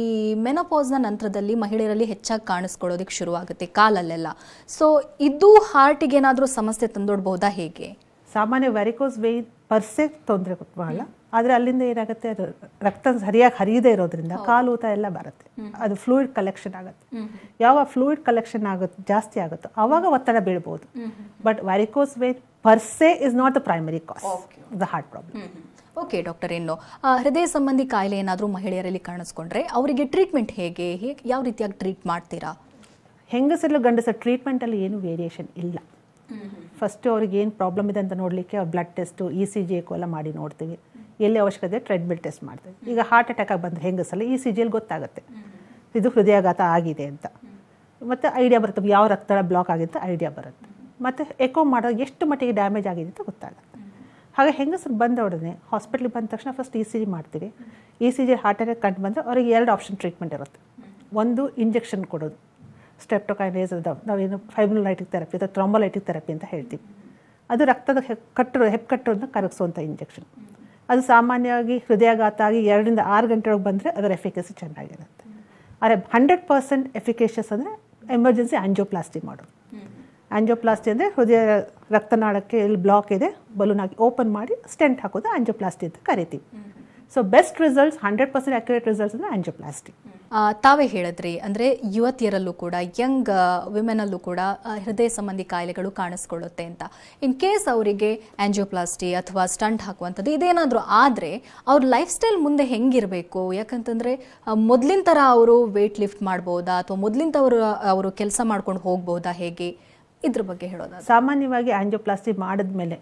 ಈ ಮೆನೋಪಾಸ್ನ ನಂತರದಲ್ಲಿ ಮಹಿಳೆಯರಲ್ಲಿ ಹೆಚ್ಚಾಗಿ ಕಾಣಿಸ್ಕೊಳ್ಳೋದಕ್ಕೆ ಶುರುವಾಗುತ್ತೆ ಕಾಲಲ್ಲೆಲ್ಲ. ಸೊ ಇದು ಹಾರ್ಟಿಗೆ ಏನಾದರೂ ಸಮಸ್ಯೆ ತಂದೊಡ್ಬಹುದಾ ಹೇಗೆ? ಸಾಮಾನ್ಯ ವೆರಿಕೋಸ್ ವೇನ್ ಪರ್ಸೆ ತೊಂದರೆ ಕೊಟ್ಟಲ್ಲ, ಆದರೆ ಅಲ್ಲಿಂದ ಏನಾಗುತ್ತೆ, ಅದು ರಕ್ತ ಸರಿಯಾಗಿ ಹರಿಯದೇ ಇರೋದ್ರಿಂದ ಕಾಲು ಊತ ಎಲ್ಲ ಬರುತ್ತೆ. ಅದು ಫ್ಲೂಯಿಡ್ ಕಲೆಕ್ಷನ್ ಆಗುತ್ತೆ. ಯಾವಾಗ ಫ್ಲೂಯಿಡ್ ಕಲೆಕ್ಷನ್ ಆಗುತ್ತೆ ಜಾಸ್ತಿ ಆಗುತ್ತೋ ಆವಾಗ ಒತ್ತಡ ಬೀಳ್ಬೋದು. But varicose vein per se is not the primary cause the heart problem. Okay doctor, ಇನ್ನು ಹೃದಯ ಸಂಬಂಧಿ ಕಾಯಿಲೆ ಏನಾದರೂ ಮಹಿಳೆಯರಲ್ಲಿ ಕಾಣಿಸ್ಕೊಂಡ್ರೆ ಅವರಿಗೆ ಟ್ರೀಟ್ಮೆಂಟ್ ಹೇಗೆ ಯಾವ ರೀತಿಯಾಗಿ ಟ್ರೀಟ್ ಮಾಡ್ತೀರಾ? ಹೆಂಗಸರಲ್ಲೂ ಗಂಡಸರ ಟ್ರೀಟ್ಮೆಂಟಲ್ಲಿ ಏನು ವೇರಿಯೇಷನ್ ಇಲ್ಲ. ಫಸ್ಟು ಅವ್ರಿಗೆ ಏನು ಪ್ರಾಬ್ಲಮ್ ಇದೆ ಅಂತ ನೋಡಲಿಕ್ಕೆ ಬ್ಲಡ್ ಟೆಸ್ಟು, ECG ಎಲ್ಲ ಮಾಡಿ ನೋಡ್ತೀವಿ. ಎಲ್ಲಿ ಅವಶ್ಯಕತೆ ಟ್ರೆಡ್ಮಿಲ್ ಟೆಸ್ಟ್ ಮಾಡ್ತೀವಿ. ಈಗ ಹಾರ್ಟ್ ಅಟ್ಯಾಕ್ ಆಗಿ ಬಂದರೆ ಹೆಂಗಸಲ್ಲ ECGಯಲ್ಲಿ ಗೊತ್ತಾಗುತ್ತೆ ಇದು ಹೃದಯಾಘಾತ ಆಗಿದೆ ಅಂತ. ಮತ್ತು ಐಡಿಯಾ ಬರುತ್ತೆ ಯಾವ ರಕ್ತನಾಳ ಬ್ಲಾಕ್ ಆಗಿದೆ ಅಂತ ಐಡಿಯಾ ಬರುತ್ತೆ. ಮತ್ತು ಎಕೋ ಮಾಡೋದು ಎಷ್ಟು ಮಟ್ಟಿಗೆ ಡ್ಯಾಮೇಜ್ ಆಗಿದೆ ಅಂತ ಗೊತ್ತಾಗುತ್ತೆ. ಹಾಗೆ ಹೆಂಗಸರು ಬಂದ ಉಡನೆ ಹಾಸ್ಪಿಟ್ಲಿಗೆ ಬಂದ ತಕ್ಷಣ ಫಸ್ಟ್ ECG ಮಾಡ್ತೀವಿ. ECG ಹಾರ್ಟ್ ಅಟ್ಯಾಕ್ ಕಂಡು ಬಂದರೆ ಅವ್ರಿಗೆ 2 ಆಪ್ಷನ್ ಟ್ರೀಟ್ಮೆಂಟ್ ಇರುತ್ತೆ. ಒಂದು ಇಂಜೆಕ್ಷನ್ ಕೊಡೋದು, ಸ್ಟೆಪ್ಟೋಕೈನೇಸ್, ನಾವೇನು ಫೈಬ್ರೋಲೈಟಿಕ್ ಥೆರಪಿ ಅಥವಾ ಥ್ರಾಂಬೋಲೈಟಿಕ್ ಥೆರಪಿ ಅಂತ ಹೇಳ್ತೀವಿ. ಅದು ರಕ್ತದ ಹೆಪ್ಪುಕಟ್ಟನ್ನು ಕರಗಿಸುವಂಥ ಇಂಜೆಕ್ಷನ್. ಅದು ಸಾಮಾನ್ಯವಾಗಿ ಹೃದಯಾಘಾತ ಆಗಿ 2-6 ಗಂಟೆಯೊಳಗೆ ಬಂದರೆ ಅದರ ಎಫಿಕಸಿ ಚೆನ್ನಾಗಿರುತ್ತೆ. ಆದರೆ 100% ಎಫಿಕೇಷಿಯಸ್ ಅಂದರೆ ಎಮರ್ಜೆನ್ಸಿ ಆಂಜಿಯೋಪ್ಲಾಸ್ಟಿ ಮಾಡೋದು. ಆಂಜಿಯೋಪ್ಲಾಸ್ಟಿ ಅಂದರೆ ಹೃದಯ ರಕ್ತನಾಳಕ್ಕೆ ಎಲ್ಲಿ ಬ್ಲಾಕ್ ಇದೆ ಬಲೂನ್ ಹಾಕಿ ಓಪನ್ ಮಾಡಿ ಸ್ಟೆಂಟ್ ಹಾಕೋದು ಆಂಜಿಯೋಪ್ಲಾಸ್ಟಿ ಅಂತ ಕರಿತೀವಿ. So best results, 100% accurate results ಅಂದರೆ ಆಂಜಿಯೋಪ್ಲಾಸ್ಟಿ. ತಾವೇ ಹೇಳಿದ್ರಿ, ಅಂದರೆ ಯುವತಿಯರಲ್ಲೂ ಕೂಡ ಯಂಗ್ ವಿಮೆನಲ್ಲೂ ಕೂಡ ಹೃದಯ ಸಂಬಂಧಿ ಕಾಯಿಲೆಗಳು ಕಾಣಿಸ್ಕೊಳ್ಳುತ್ತೆ ಅಂತ. ಇನ್ ಕೇಸ್ ಅವರಿಗೆ ಆಂಜಿಯೋಪ್ಲಾಸ್ಟಿ ಅಥವಾ ಸ್ಟಂಟ್ ಹಾಕುವಂಥದ್ದು ಇದೇನಾದರೂ ಆದರೆ ಅವ್ರ ಲೈಫ್ ಸ್ಟೈಲ್ ಮುಂದೆ ಹೆಂಗಿರಬೇಕು? ಯಾಕಂತಂದರೆ ಮೊದಲಿನ ಥರ ಅವರು ವೇಟ್ ಲಿಫ್ಟ್ ಮಾಡ್ಬೋದಾ ಅಥವಾ ಮೊದಲಿನ ಅವರು ಕೆಲಸ ಮಾಡ್ಕೊಂಡು ಹೋಗ್ಬೋದಾ, ಹೇಗೆ ಇದ್ರ ಬಗ್ಗೆ ಹೇಳೋದಾ? ಸಾಮಾನ್ಯವಾಗಿ ಆಂಜಿಯೋಪ್ಲಾಸ್ಟಿ ಮಾಡಿದ್ಮೇಲೆ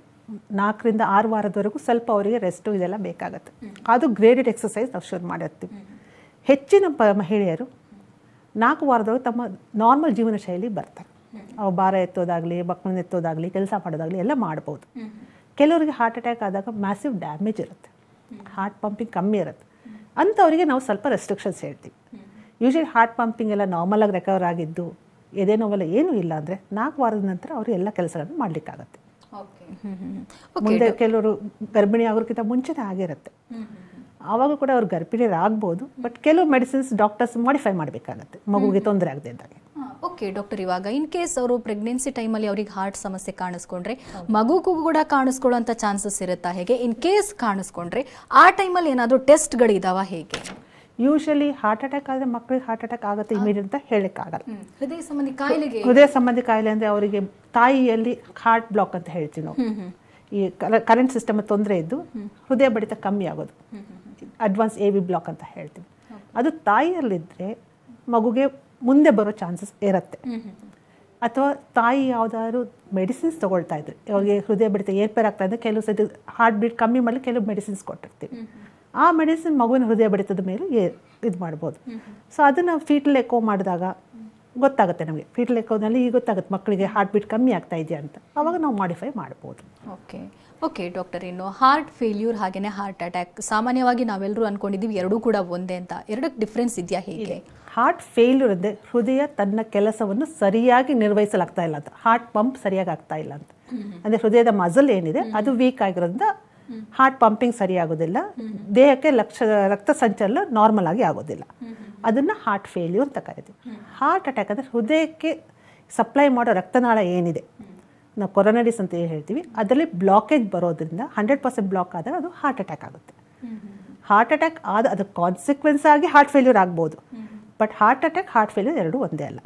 4-6 ವಾರದವರೆಗೂ ಸ್ವಲ್ಪ ಅವರಿಗೆ ರೆಸ್ಟು ಇದೆಲ್ಲ ಬೇಕಾಗುತ್ತೆ. ಅದು ಗ್ರೇಡೆಡ್ ಎಕ್ಸಸೈಸ್ ನಾವು ಶುರು ಮಾಡಿರ್ತೀವಿ. ಹೆಚ್ಚಿನ ಮಹಿಳೆಯರು 4 ವಾರದೊಳಗೆ ತಮ್ಮ ನಾರ್ಮಲ್ ಜೀವನ ಶೈಲಿ ಬರ್ತಾರೆ. ಅವು ಭಾರ ಎತ್ತೋದಾಗಲಿ, ಮಕ್ಕಳನ್ನ ಎತ್ತೋದಾಗಲಿ, ಕೆಲಸ ಮಾಡೋದಾಗಲಿ ಎಲ್ಲ ಮಾಡ್ಬೋದು. ಕೆಲವರಿಗೆ ಹಾರ್ಟ್ ಅಟ್ಯಾಕ್ ಆದಾಗ ಮ್ಯಾಸಿವ್ ಡ್ಯಾಮೇಜ್ ಇರುತ್ತೆ, ಹಾರ್ಟ್ ಪಂಪಿಂಗ್ ಕಮ್ಮಿ ಇರುತ್ತೆ. ಅಂಥವರಿಗೆ ನಾವು ಸ್ವಲ್ಪ ರೆಸ್ಟ್ರಿಕ್ಷನ್ಸ್ ಹೇಳ್ತೀವಿ. ಯೂಶಲಿ ಹಾರ್ಟ್ ಪಂಪಿಂಗ್ ಎಲ್ಲ ನಾರ್ಮಲಾಗಿ ರಿಕವರ್ ಆಗಿದ್ದು ಎದೆ ನೋವೆಲ್ಲ ಏನೂ ಇಲ್ಲ ಅಂದರೆ 4 ವಾರದ ನಂತರ ಅವರು ಎಲ್ಲ ಕೆಲಸಗಳನ್ನು ಮಾಡಲಿಕ್ಕಾಗತ್ತೆ. ಮುಂದೆ ಕೆಲವರು ಗರ್ಭಿಣಿ ಆಗೋಕ್ಕಿಂತ ಮುಂಚೆನೇ ಆಗಿರುತ್ತೆ, ಆವಾಗ ಕೂಡ ಅವ್ರು ಗರ್ಭಿಣಿಯರಾಗ್ಬೋದು. ಬಟ್ ಕೆಲವು ಮೆಡಿಸಿನ್ಸ್ ಡಾಕ್ಟರ್ಸ್ ಮಾಡಿಫೈ ಮಾಡಬೇಕಾಗತ್ತೆ ಮಗುವಿಗೆ ತೊಂದರೆ ಆಗದೆ ಇದ್ದಾಗ. ಓಕೆ ಡಾಕ್ಟರ್, ಇವಾಗ ಇನ್ ಕೇಸ್ ಅವರು ಪ್ರೆಗ್ನೆನ್ಸಿ ಟೈಮಲ್ಲಿ ಅವ್ರಿಗೆ ಹಾರ್ಟ್ ಸಮಸ್ಯೆ ಕಾಣಿಸ್ಕೊಂಡ್ರೆ ಮಗುಗೂ ಕೂಡ ಕಾಣಿಸ್ಕೊಳ್ಳೋಂಥ ಚಾನ್ಸಸ್ ಇರುತ್ತಾ ಹೇಗೆ? ಇನ್ ಕೇಸ್ ಕಾಣಿಸ್ಕೊಂಡ್ರೆ ಆ ಟೈಮಲ್ಲಿ ಏನಾದರೂ ಟೆಸ್ಟ್ಗಳಿದಾವ ಹೇಗೆ? ಯೂಶಲಿ ಹಾರ್ಟ್ ಅಟ್ಯಾಕ್ ಆದರೆ ಮಕ್ಕಳಿಗೆ ಹಾರ್ಟ್ ಅಟ್ಯಾಕ್ ಆಗುತ್ತೆ ಇಮಿಡಿಯೇಟ್ ಅಂತ ಹೇಳಕ್ಕಾಗಲ್ಲ. ಹೃದಯ ಸಂಬಂಧಿ ಕಾಯಿಲೆಗೆ, ಹೃದಯ ಸಂಬಂಧಿ ಕಾಯಿಲೆ ಅಂದರೆ ಅವರಿಗೆ ತಾಯಿಯಲ್ಲಿ ಹಾರ್ಟ್ ಬ್ಲಾಕ್ ಅಂತ ಹೇಳ್ತೀವಿ ನಾವು. ಈ ಕರೆಂಟ್ ಸಿಸ್ಟಮ್ ತೊಂದರೆ ಇದ್ದು ಹೃದಯ ಬಡಿತ ಕಮ್ಮಿ ಆಗೋದು, ಅಡ್ವಾನ್ಸ್ AV ಬ್ಲಾಕ್ ಅಂತ ಹೇಳ್ತೀವಿ. ಅದು ತಾಯಿಯಲ್ಲಿದ್ದರೆ ಮಗುಗೆ ಮುಂದೆ ಬರೋ ಚಾನ್ಸಸ್ ಇರುತ್ತೆ. ಅಥವಾ ತಾಯಿ ಯಾವುದಾದ್ರು ಮೆಡಿಸಿನ್ಸ್ ತೊಗೊಳ್ತಾ ಇದ್ರೆ ಅವ್ರಿಗೆ ಹೃದಯ ಬಡಿತ ಏರ್ಪೇರ್ ಆಗ್ತಾ ಇದ್ದರೆ ಕೆಲವು ಸತಿ ಹಾರ್ಟ್ ಬೀಟ್ ಕಮ್ಮಿ ಮಾಡಲಿ ಕೆಲವು ಮೆಡಿಸಿನ್ಸ್ ಕೊಟ್ಟಿರ್ತೀವಿ. ಆ ಮೆಡಿಸಿನ್ ಮಗುವಿನ ಹೃದಯ ಬಡಿತದ ಮೇಲೆ ಇದು ಮಾಡ್ಬೋದು. ಸೊ ಅದನ್ನು ಫೀಟಲ್ ಎಕೋ ಮಾಡಿದಾಗ ಗೊತ್ತಾಗುತ್ತೆ ನಮಗೆ. ಫೀಟಲ್ ಎಕೋನಲ್ಲಿ ಈಗ ಗೊತ್ತಾಗುತ್ತೆ ಮಕ್ಕಳಿಗೆ ಹಾರ್ಟ್ ಬೀಟ್ ಕಮ್ಮಿ ಆಗ್ತಾ ಇದೆಯಾ ಅಂತ, ಆವಾಗ ನಾವು ಮಾಡಿಫೈ ಮಾಡ್ಬೋದು. ಓಕೆ ಡಾಕ್ಟರ್, ಇನ್ನು ಹಾರ್ಟ್ ಫೇಲ್ಯೂರ್ ಹಾಗೆಯೇ ಹಾರ್ಟ್ ಅಟ್ಯಾಕ್ ಸಾಮಾನ್ಯವಾಗಿ ನಾವೆಲ್ಲರೂ ಅಂದ್ಕೊಂಡಿದ್ದೀವಿ ಎರಡೂ ಕೂಡ ಒಂದೇ ಅಂತ. ಎರಡಕ್ಕೆ ಡಿಫ್ರೆನ್ಸ್ ಇದೆಯಾ ಹೇಗೆ? ಹಾರ್ಟ್ ಫೇಲ್ಯೂರ್ ಅಂದರೆ ಹೃದಯ ತನ್ನ ಕೆಲಸವನ್ನು ಸರಿಯಾಗಿ ನಿರ್ವಹಿಸಲಾಗ್ತಾ ಇಲ್ಲ ಅಂತ, ಹಾರ್ಟ್ ಪಂಪ್ ಸರಿಯಾಗಿ ಆಗ್ತಾ ಇಲ್ಲ ಅಂತ. ಅಂದರೆ ಹೃದಯದ ಮಸಲ್ ಏನಿದೆ ಅದು ವೀಕ್ ಆಗಿರೋದ್ರಿಂದ ಹಾರ್ಟ್ ಪಂಪಿಂಗ್ ಸರಿಯಾಗೋದಿಲ್ಲ, ದೇಹಕ್ಕೆ ರಕ್ತ ಸಂಚಲನ ನಾರ್ಮಲ್ ಆಗಿ ಆಗೋದಿಲ್ಲ. ಅದನ್ನು ಹಾರ್ಟ್ ಫೇಲ್ಯೂರ್ ಅಂತ ಕರಿತೀವಿ. ಹಾರ್ಟ್ ಅಟ್ಯಾಕ್ ಅಂದರೆ ಹೃದಯಕ್ಕೆ ಸಪ್ಲೈ ಮಾಡೋ ರಕ್ತನಾಳ ಏನಿದೆ, ನಾವು ಕೊರೊನರೀಸ್ ಅಂತ ಹೇಳ್ತೀವಿ, ಅದರಲ್ಲಿ ಬ್ಲಾಕೇಜ್ ಬರೋದ್ರಿಂದ 100% ಬ್ಲಾಕ್ ಆದಾಗ ಅದು ಹಾರ್ಟ್ ಅಟ್ಯಾಕ್ ಆಗುತ್ತೆ. ಹಾರ್ಟ್ ಅಟ್ಯಾಕ್ ಆದ ಅದರ ಕಾನ್ಸಿಕ್ವೆನ್ಸ್ ಆಗಿ ಹಾರ್ಟ್ ಫೇಲ್ಯೂರ್ ಆಗ್ಬೋದು. But heart attack, heart failure ಎರಡೂ ಒಂದೇ ಅಲ್ಲ.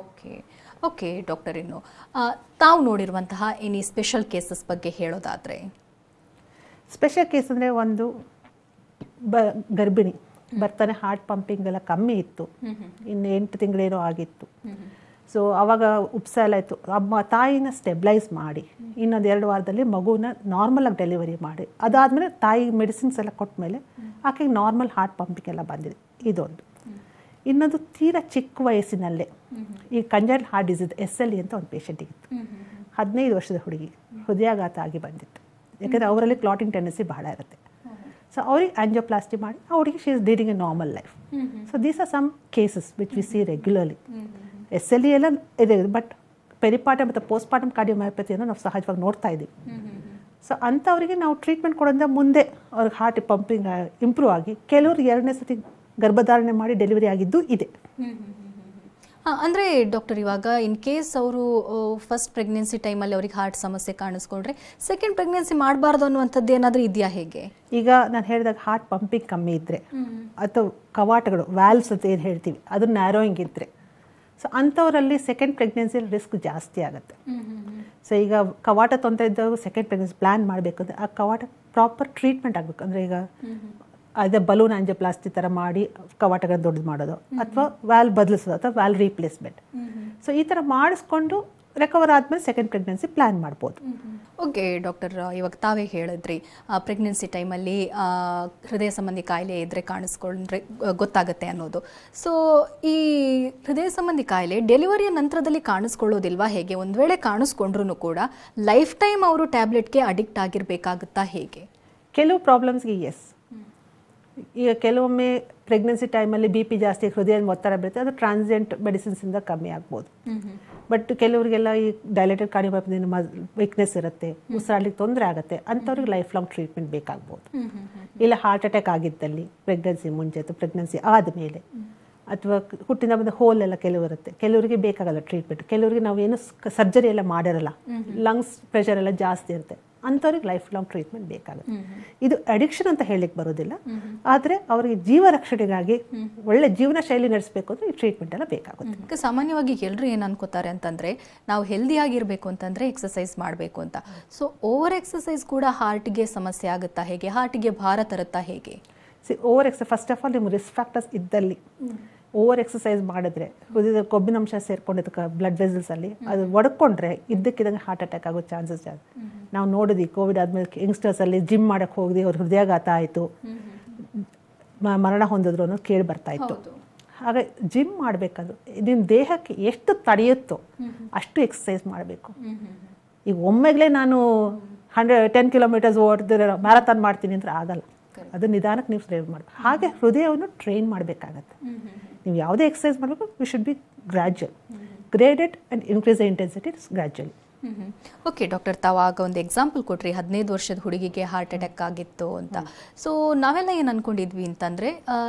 ಓಕೆ ಓಕೆ ಡಾಕ್ಟರ್, ಇನ್ನು ತಾವು ನೋಡಿರುವಂತಹ ಎನಿ ಸ್ಪೆಷಲ್ ಕೇಸಸ್ ಬಗ್ಗೆ ಹೇಳೋದಾದರೆ? ಸ್ಪೆಷಲ್ ಕೇಸ್ ಅಂದರೆ ಒಂದು ಗರ್ಭಿಣಿ ಬರ್ತಾನೆ ಹಾರ್ಟ್ ಪಂಪಿಂಗ್ ಎಲ್ಲ ಕಮ್ಮಿ ಇತ್ತು, ಇನ್ನು 8 ತಿಂಗಳೇನೋ ಆಗಿತ್ತು. ಸೊ ಆವಾಗ ಉಪ್ಸಾಲ ಇತ್ತು. ತಾಯಿನ ಸ್ಟೆಬ್ಲೈಸ್ ಮಾಡಿ ಇನ್ನೊಂದು 2 ವಾರದಲ್ಲಿ ಮಗುನ ನಾರ್ಮಲಾಗಿ ಡೆಲಿವರಿ ಮಾಡಿ, ಅದಾದಮೇಲೆ ತಾಯಿ ಮೆಡಿಸಿನ್ಸ್ ಎಲ್ಲ ಕೊಟ್ಟ ಮೇಲೆ ಆಕೆಗೆ ನಾರ್ಮಲ್ ಹಾರ್ಟ್ ಪಂಪಿಂಗ್ ಎಲ್ಲ ಬಂದಿದೆ. ಇದೊಂದು. ಇನ್ನೊಂದು ತೀರಾ ಚಿಕ್ಕ ವಯಸ್ಸಿನಲ್ಲೇ ಈ ಕಂಜೈನಲ್ ಹಾರ್ಟ್ ಡಿಸೀಸ್ SLE ಅಂತ ಒಂದು ಪೇಷಂಟಿಗಿತ್ತು. 15 ವರ್ಷದ ಹುಡುಗಿ ಹೃದಯಾಘಾತ ಆಗಿ ಬಂದಿತ್ತು. ಯಾಕಂದರೆ ಅವರಲ್ಲಿ ಕ್ಲಾಟಿಂಗ್ ಟೆಂಡೆನ್ಸಿ ಬಹಳ ಇರುತ್ತೆ. ಸೊ ಅವ್ರಿಗೆ ಆಂಜಿಯೋಪ್ಲಾಸ್ಟಿ ಮಾಡಿ ಆ ಹುಡುಗಿ she is leading a normal life. So these are some cases which we see regularly. SLE ಎಲ್ಲ ಇದೆ, ಬಟ್ ಪೆರಿಪಾರ್ಟಮ್ ಮತ್ತು ಪೋಸ್ಟ್ಪಾರ್ಟಮ್ ಕಾರ್ಡಿಯೋಮಯೋಪತಿಯನ್ನು ನಾವು ಸಹಜವಾಗಿ ನೋಡ್ತಾ ಇದ್ದೀವಿ. ಸೊ ಅಂಥವರಿಗೆ ನಾವು ಟ್ರೀಟ್ಮೆಂಟ್ ಕೊಡೋದ್ರಿಂದ ಮುಂದೆ ಅವ್ರಿಗೆ ಹಾರ್ಟ್ ಪಂಪಿಂಗ್ ಇಂಪ್ರೂವ್ ಆಗಿ ಕೆಲವ್ರಿಗೆ 2ನೇ ಸತಿ ಗರ್ಭಧಾರಣೆ ಮಾಡಿ ಡೆಲಿವರಿ ಆಗಿದ್ದು ಇದೆ. ಅಂದರೆ ಡಾಕ್ಟರ್, ಇವಾಗ ಇನ್ ಕೇಸ್ ಅವರು ಫಸ್ಟ್ ಪ್ರೆಗ್ನೆನ್ಸಿ ಟೈಮಲ್ಲಿ ಅವ್ರಿಗೆ ಹಾರ್ಟ್ ಸಮಸ್ಯೆ ಕಾಣಿಸ್ಕೊಂಡ್ರೆ ಸೆಕೆಂಡ್ ಪ್ರೆಗ್ನೆನ್ಸಿ ಮಾಡಬಾರ್ದು ಅನ್ನುವಂಥದ್ದು ಏನಾದರೂ ಇದೆಯಾ? ಹೇಗೆ? ಈಗ ನಾನು ಹೇಳಿದಾಗ ಹಾರ್ಟ್ ಪಂಪಿಂಗ್ ಕಮ್ಮಿ ಇದ್ದರೆ ಅಥವಾ ಕವಾಟಗಳು ವ್ಯಾಲ್ವ್ಸ್ ಅಂತ ಏನು ಹೇಳ್ತೀವಿ ಅದು ನ್ಯಾರೋಯಿಂಗ್ ಇದ್ದರೆ, ಸೊ ಅಂಥವರಲ್ಲಿ ಸೆಕೆಂಡ್ ಪ್ರೆಗ್ನೆನ್ಸಿಯಲ್ಲಿ ರಿಸ್ಕ್ ಜಾಸ್ತಿ ಆಗುತ್ತೆ. ಸೊ ಈಗ ಕವಾಟ ತೊಂದರೆ ಇದ್ದಾಗ ಸೆಕೆಂಡ್ ಪ್ರೆಗ್ನೆನ್ಸಿ ಪ್ಲ್ಯಾನ್ ಮಾಡಬೇಕಂದ್ರೆ ಆ ಕವಾಟ ಪ್ರಾಪರ್ ಟ್ರೀಟ್ಮೆಂಟ್ ಆಗಬೇಕು. ಅಂದರೆ ಈಗ ಅದೇ ಬಲೂನ್ ಆಂಜಿಯೋಪ್ಲಾಸ್ಟಿ ಥರ ಮಾಡಿ ಕವಾಟಗಳನ್ನು ದೊಡ್ಡದು ಮಾಡೋದು, ಅಥವಾ ವ್ಯಾಲ್ ಬದಲಿಸೋದು, ಅಥವಾ ವ್ಯಾಲ್ ರೀಪ್ಲೇಸ್ಮೆಂಟ್. ಸೊ ಈ ಥರ ಮಾಡಿಸ್ಕೊಂಡು ರಿಕವರ್ ಆದಮೇಲೆ ಸೆಕೆಂಡ್ ಪ್ರೆಗ್ನೆನ್ಸಿ ಪ್ಲ್ಯಾನ್ ಮಾಡ್ಬೋದು. ಓಕೆ ಡಾಕ್ಟರ್, ಇವಾಗ ತಾವೇ ಹೇಳಿದ್ರಿ ಪ್ರೆಗ್ನೆನ್ಸಿ ಟೈಮಲ್ಲಿ ಹೃದಯ ಸಂಬಂಧಿ ಕಾಯಿಲೆ ಇದ್ದರೆ ಕಾಣಿಸ್ಕೊಂಡ್ರೆ ಗೊತ್ತಾಗುತ್ತೆ ಅನ್ನೋದು. ಸೊ ಈ ಹೃದಯ ಸಂಬಂಧಿ ಕಾಯಿಲೆ ಡೆಲಿವರಿಯ ನಂತರದಲ್ಲಿ ಕಾಣಿಸ್ಕೊಳ್ಳೋದಿಲ್ವಾ? ಹೇಗೆ? ಒಂದು ವೇಳೆ ಕಾಣಿಸ್ಕೊಂಡ್ರೂ ಕೂಡ ಲೈಫ್ ಟೈಮ್ ಅವರು ಟ್ಯಾಬ್ಲೆಟ್ಗೆ ಅಡಿಕ್ಟ್ ಆಗಿರಬೇಕಾಗುತ್ತಾ? ಹೇಗೆ? ಕೆಲವು ಪ್ರಾಬ್ಲಮ್ಸ್ಗೆ ಎಸ್. ಈಗ ಕೆಲವೊಮ್ಮೆ ಪ್ರೆಗ್ನೆನ್ಸಿ ಟೈಮಲ್ಲಿ BP ಜಾಸ್ತಿ, ಹೃದಯದ ಒತ್ತಡ ಬರುತ್ತೆ, ಅದು ಟ್ರಾನ್ಸಿಯೆಂಟ್ ಮೆಡಿಸಿನ್ಸಿಂದ ಕಮ್ಮಿ ಆಗ್ಬೋದು. ಬಟ್ ಕೆಲವರಿಗೆಲ್ಲ ಈ ಡೈಲೇಟೆಡ್ ಕಾರ್ಡಿಯೋಮಯೋಪತಿ ವೀಕ್ನೆಸ್ ಇರುತ್ತೆ, ಉಸಿರಾಡ್ಲಿಕ್ಕೆ ತೊಂದರೆ ಆಗುತ್ತೆ, ಅಂಥವ್ರಿಗೆ ಲೈಫ್ ಲಾಂಗ್ ಟ್ರೀಟ್ಮೆಂಟ್ ಬೇಕಾಗ್ಬೋದು. ಇಲ್ಲ ಹಾರ್ಟ್ ಅಟ್ಯಾಕ್ ಆಗಿದ್ದಲ್ಲಿ ಪ್ರೆಗ್ನೆನ್ಸಿ ಮುಂಚೆ ಅಥವಾ ಪ್ರೆಗ್ನೆನ್ಸಿ ಆದಮೇಲೆ, ಅಥವಾ ಹುಟ್ಟಿನ ಬಂದ ಹೋಲ್ ಎಲ್ಲ ಕೆಲವರುತ್ತೆ, ಕೆಲವರಿಗೆ ಬೇಕಾಗಲ್ಲ ಟ್ರೀಟ್ಮೆಂಟ್. ಕೆಲವರಿಗೆ ನಾವೇನು ಸರ್ಜರಿ ಎಲ್ಲ ಮಾಡಿರಲ್ಲ, ಲಂಗ್ಸ್ ಪ್ರೆಷರ್ ಎಲ್ಲ ಜಾಸ್ತಿ ಇರುತ್ತೆ, ಅಂಥವ್ರಿಗೆ ಲೈಫ್ ಲಾಂಗ್ ಟ್ರೀಟ್ಮೆಂಟ್ ಬೇಕಾಗುತ್ತೆ. ಇದು ಅಡಿಕ್ಷನ್ ಅಂತ ಹೇಳಲಿಕ್ಕೆ ಬರೋದಿಲ್ಲ, ಆದರೆ ಅವರಿಗೆ ಜೀವ ರಕ್ಷಣೆಗಾಗಿ ಒಳ್ಳೆ ಜೀವನ ಶೈಲಿ ನಡೆಸಬೇಕು ಅಂದರೆ ಈ ಟ್ರೀಟ್ಮೆಂಟ್ ಎಲ್ಲ ಬೇಕಾಗುತ್ತೆ. ಸಾಮಾನ್ಯವಾಗಿ ಎಲ್ಲರೂ ಏನು ಅನ್ಕೋತಾರೆ ಅಂತಂದರೆ, ನಾವು ಹೆಲ್ದಿಯಾಗಿರಬೇಕು ಅಂತಂದರೆ ಎಕ್ಸಸೈಸ್ ಮಾಡಬೇಕು ಅಂತ. ಸೊ ಓವರ್ ಎಕ್ಸಸೈಸ್ ಕೂಡ ಹಾರ್ಟ್ಗೆ ಸಮಸ್ಯೆ ಆಗುತ್ತಾ? ಹೇಗೆ? ಹಾರ್ಟಿಗೆ ಭಾರ ತರುತ್ತಾ? ಹೇಗೆ? Over exercise first of all ನಿಮ್ಮ ರಿಸ್ಕ್ ಫ್ಯಾಕ್ಟರ್ಸ್ ಇದ್ದಲ್ಲಿ ಓವರ್ ಎಕ್ಸಸೈಸ್ ಮಾಡಿದ್ರೆ ಹೃದಯದ ಕೊಬ್ಬಿನಂಶ ಸೇರ್ಕೊಂಡಿದ್ದಕ್ಕೆ ಬ್ಲಡ್ ವೆಸಲ್ಸಲ್ಲಿ ಅದು ಒಡ್ಕೊಂಡ್ರೆ ಇದ್ದಕ್ಕಿದ್ದಂಗೆ ಹಾರ್ಟ್ ಅಟ್ಯಾಕ್ ಆಗೋ ಚಾನ್ಸಸ್ ಜಾಸ್ತಿ. ನಾವು ನೋಡಿದ್ವಿ ಕೋವಿಡ್ ಆದಮೇಲೆ ಯಂಗ್ಸ್ಟರ್ಸಲ್ಲಿ ಜಿಮ್ ಮಾಡೋಕ್ಕೆ ಹೋಗಿ ಅವ್ರ ಹೃದಯಾಘಾತ ಆಯಿತು, ಮರಣ ಹೊಂದಿದ್ರು ಅನ್ನೋದು ಕೇಳಿ ಬರ್ತಾ ಇತ್ತು. ಹಾಗೆ ಜಿಮ್ ಮಾಡಬೇಕಾದ್ರು ನಿಮ್ಮ ದೇಹಕ್ಕೆ ಎಷ್ಟು ತಡೆಯುತ್ತೋ ಅಷ್ಟು ಎಕ್ಸಸೈಸ್ ಮಾಡಬೇಕು. ಈಗ ಒಮ್ಮೆಗಲೇ ನಾನು 10 ಕಿಲೋಮೀಟರ್ಸ್ ಓಡಿದ್ರೆ ಮ್ಯಾರಥಾನ್ ಮಾಡ್ತೀನಿ ಅಂದರೆ ಆಗಲ್ಲ, ಅದು ನಿಧಾನಕ್ಕೆ ನೀವು ಟ್ರೈನ್ ಮಾಡಬೇಕು. ಹಾಗೆ ಹೃದಯವನ್ನು ಟ್ರೈನ್ ಮಾಡಬೇಕಾಗತ್ತೆ. ನೀವು ಯಾವುದೇ ಎಕ್ಸಸೈಸ್ ಮಾಡಬೇಕು, we should be gradual, graded and increase the intensity gradually. Okay doctor, ತಾವಾಗ ಒಂದು ಎಕ್ಸಾಂಪಲ್ ಕೊಟ್ರಿ, 15 ವರ್ಷದ ಹುಡುಗಿಗೆ ಹಾರ್ಟ್ ಅಟ್ಯಾಕ್ ಆಗಿತ್ತು ಅಂತ. ಸೊ ನಾವೆಲ್ಲ ಏನು ಅಂದ್ಕೊಂಡಿದ್ವಿ ಅಂತಂದರೆ,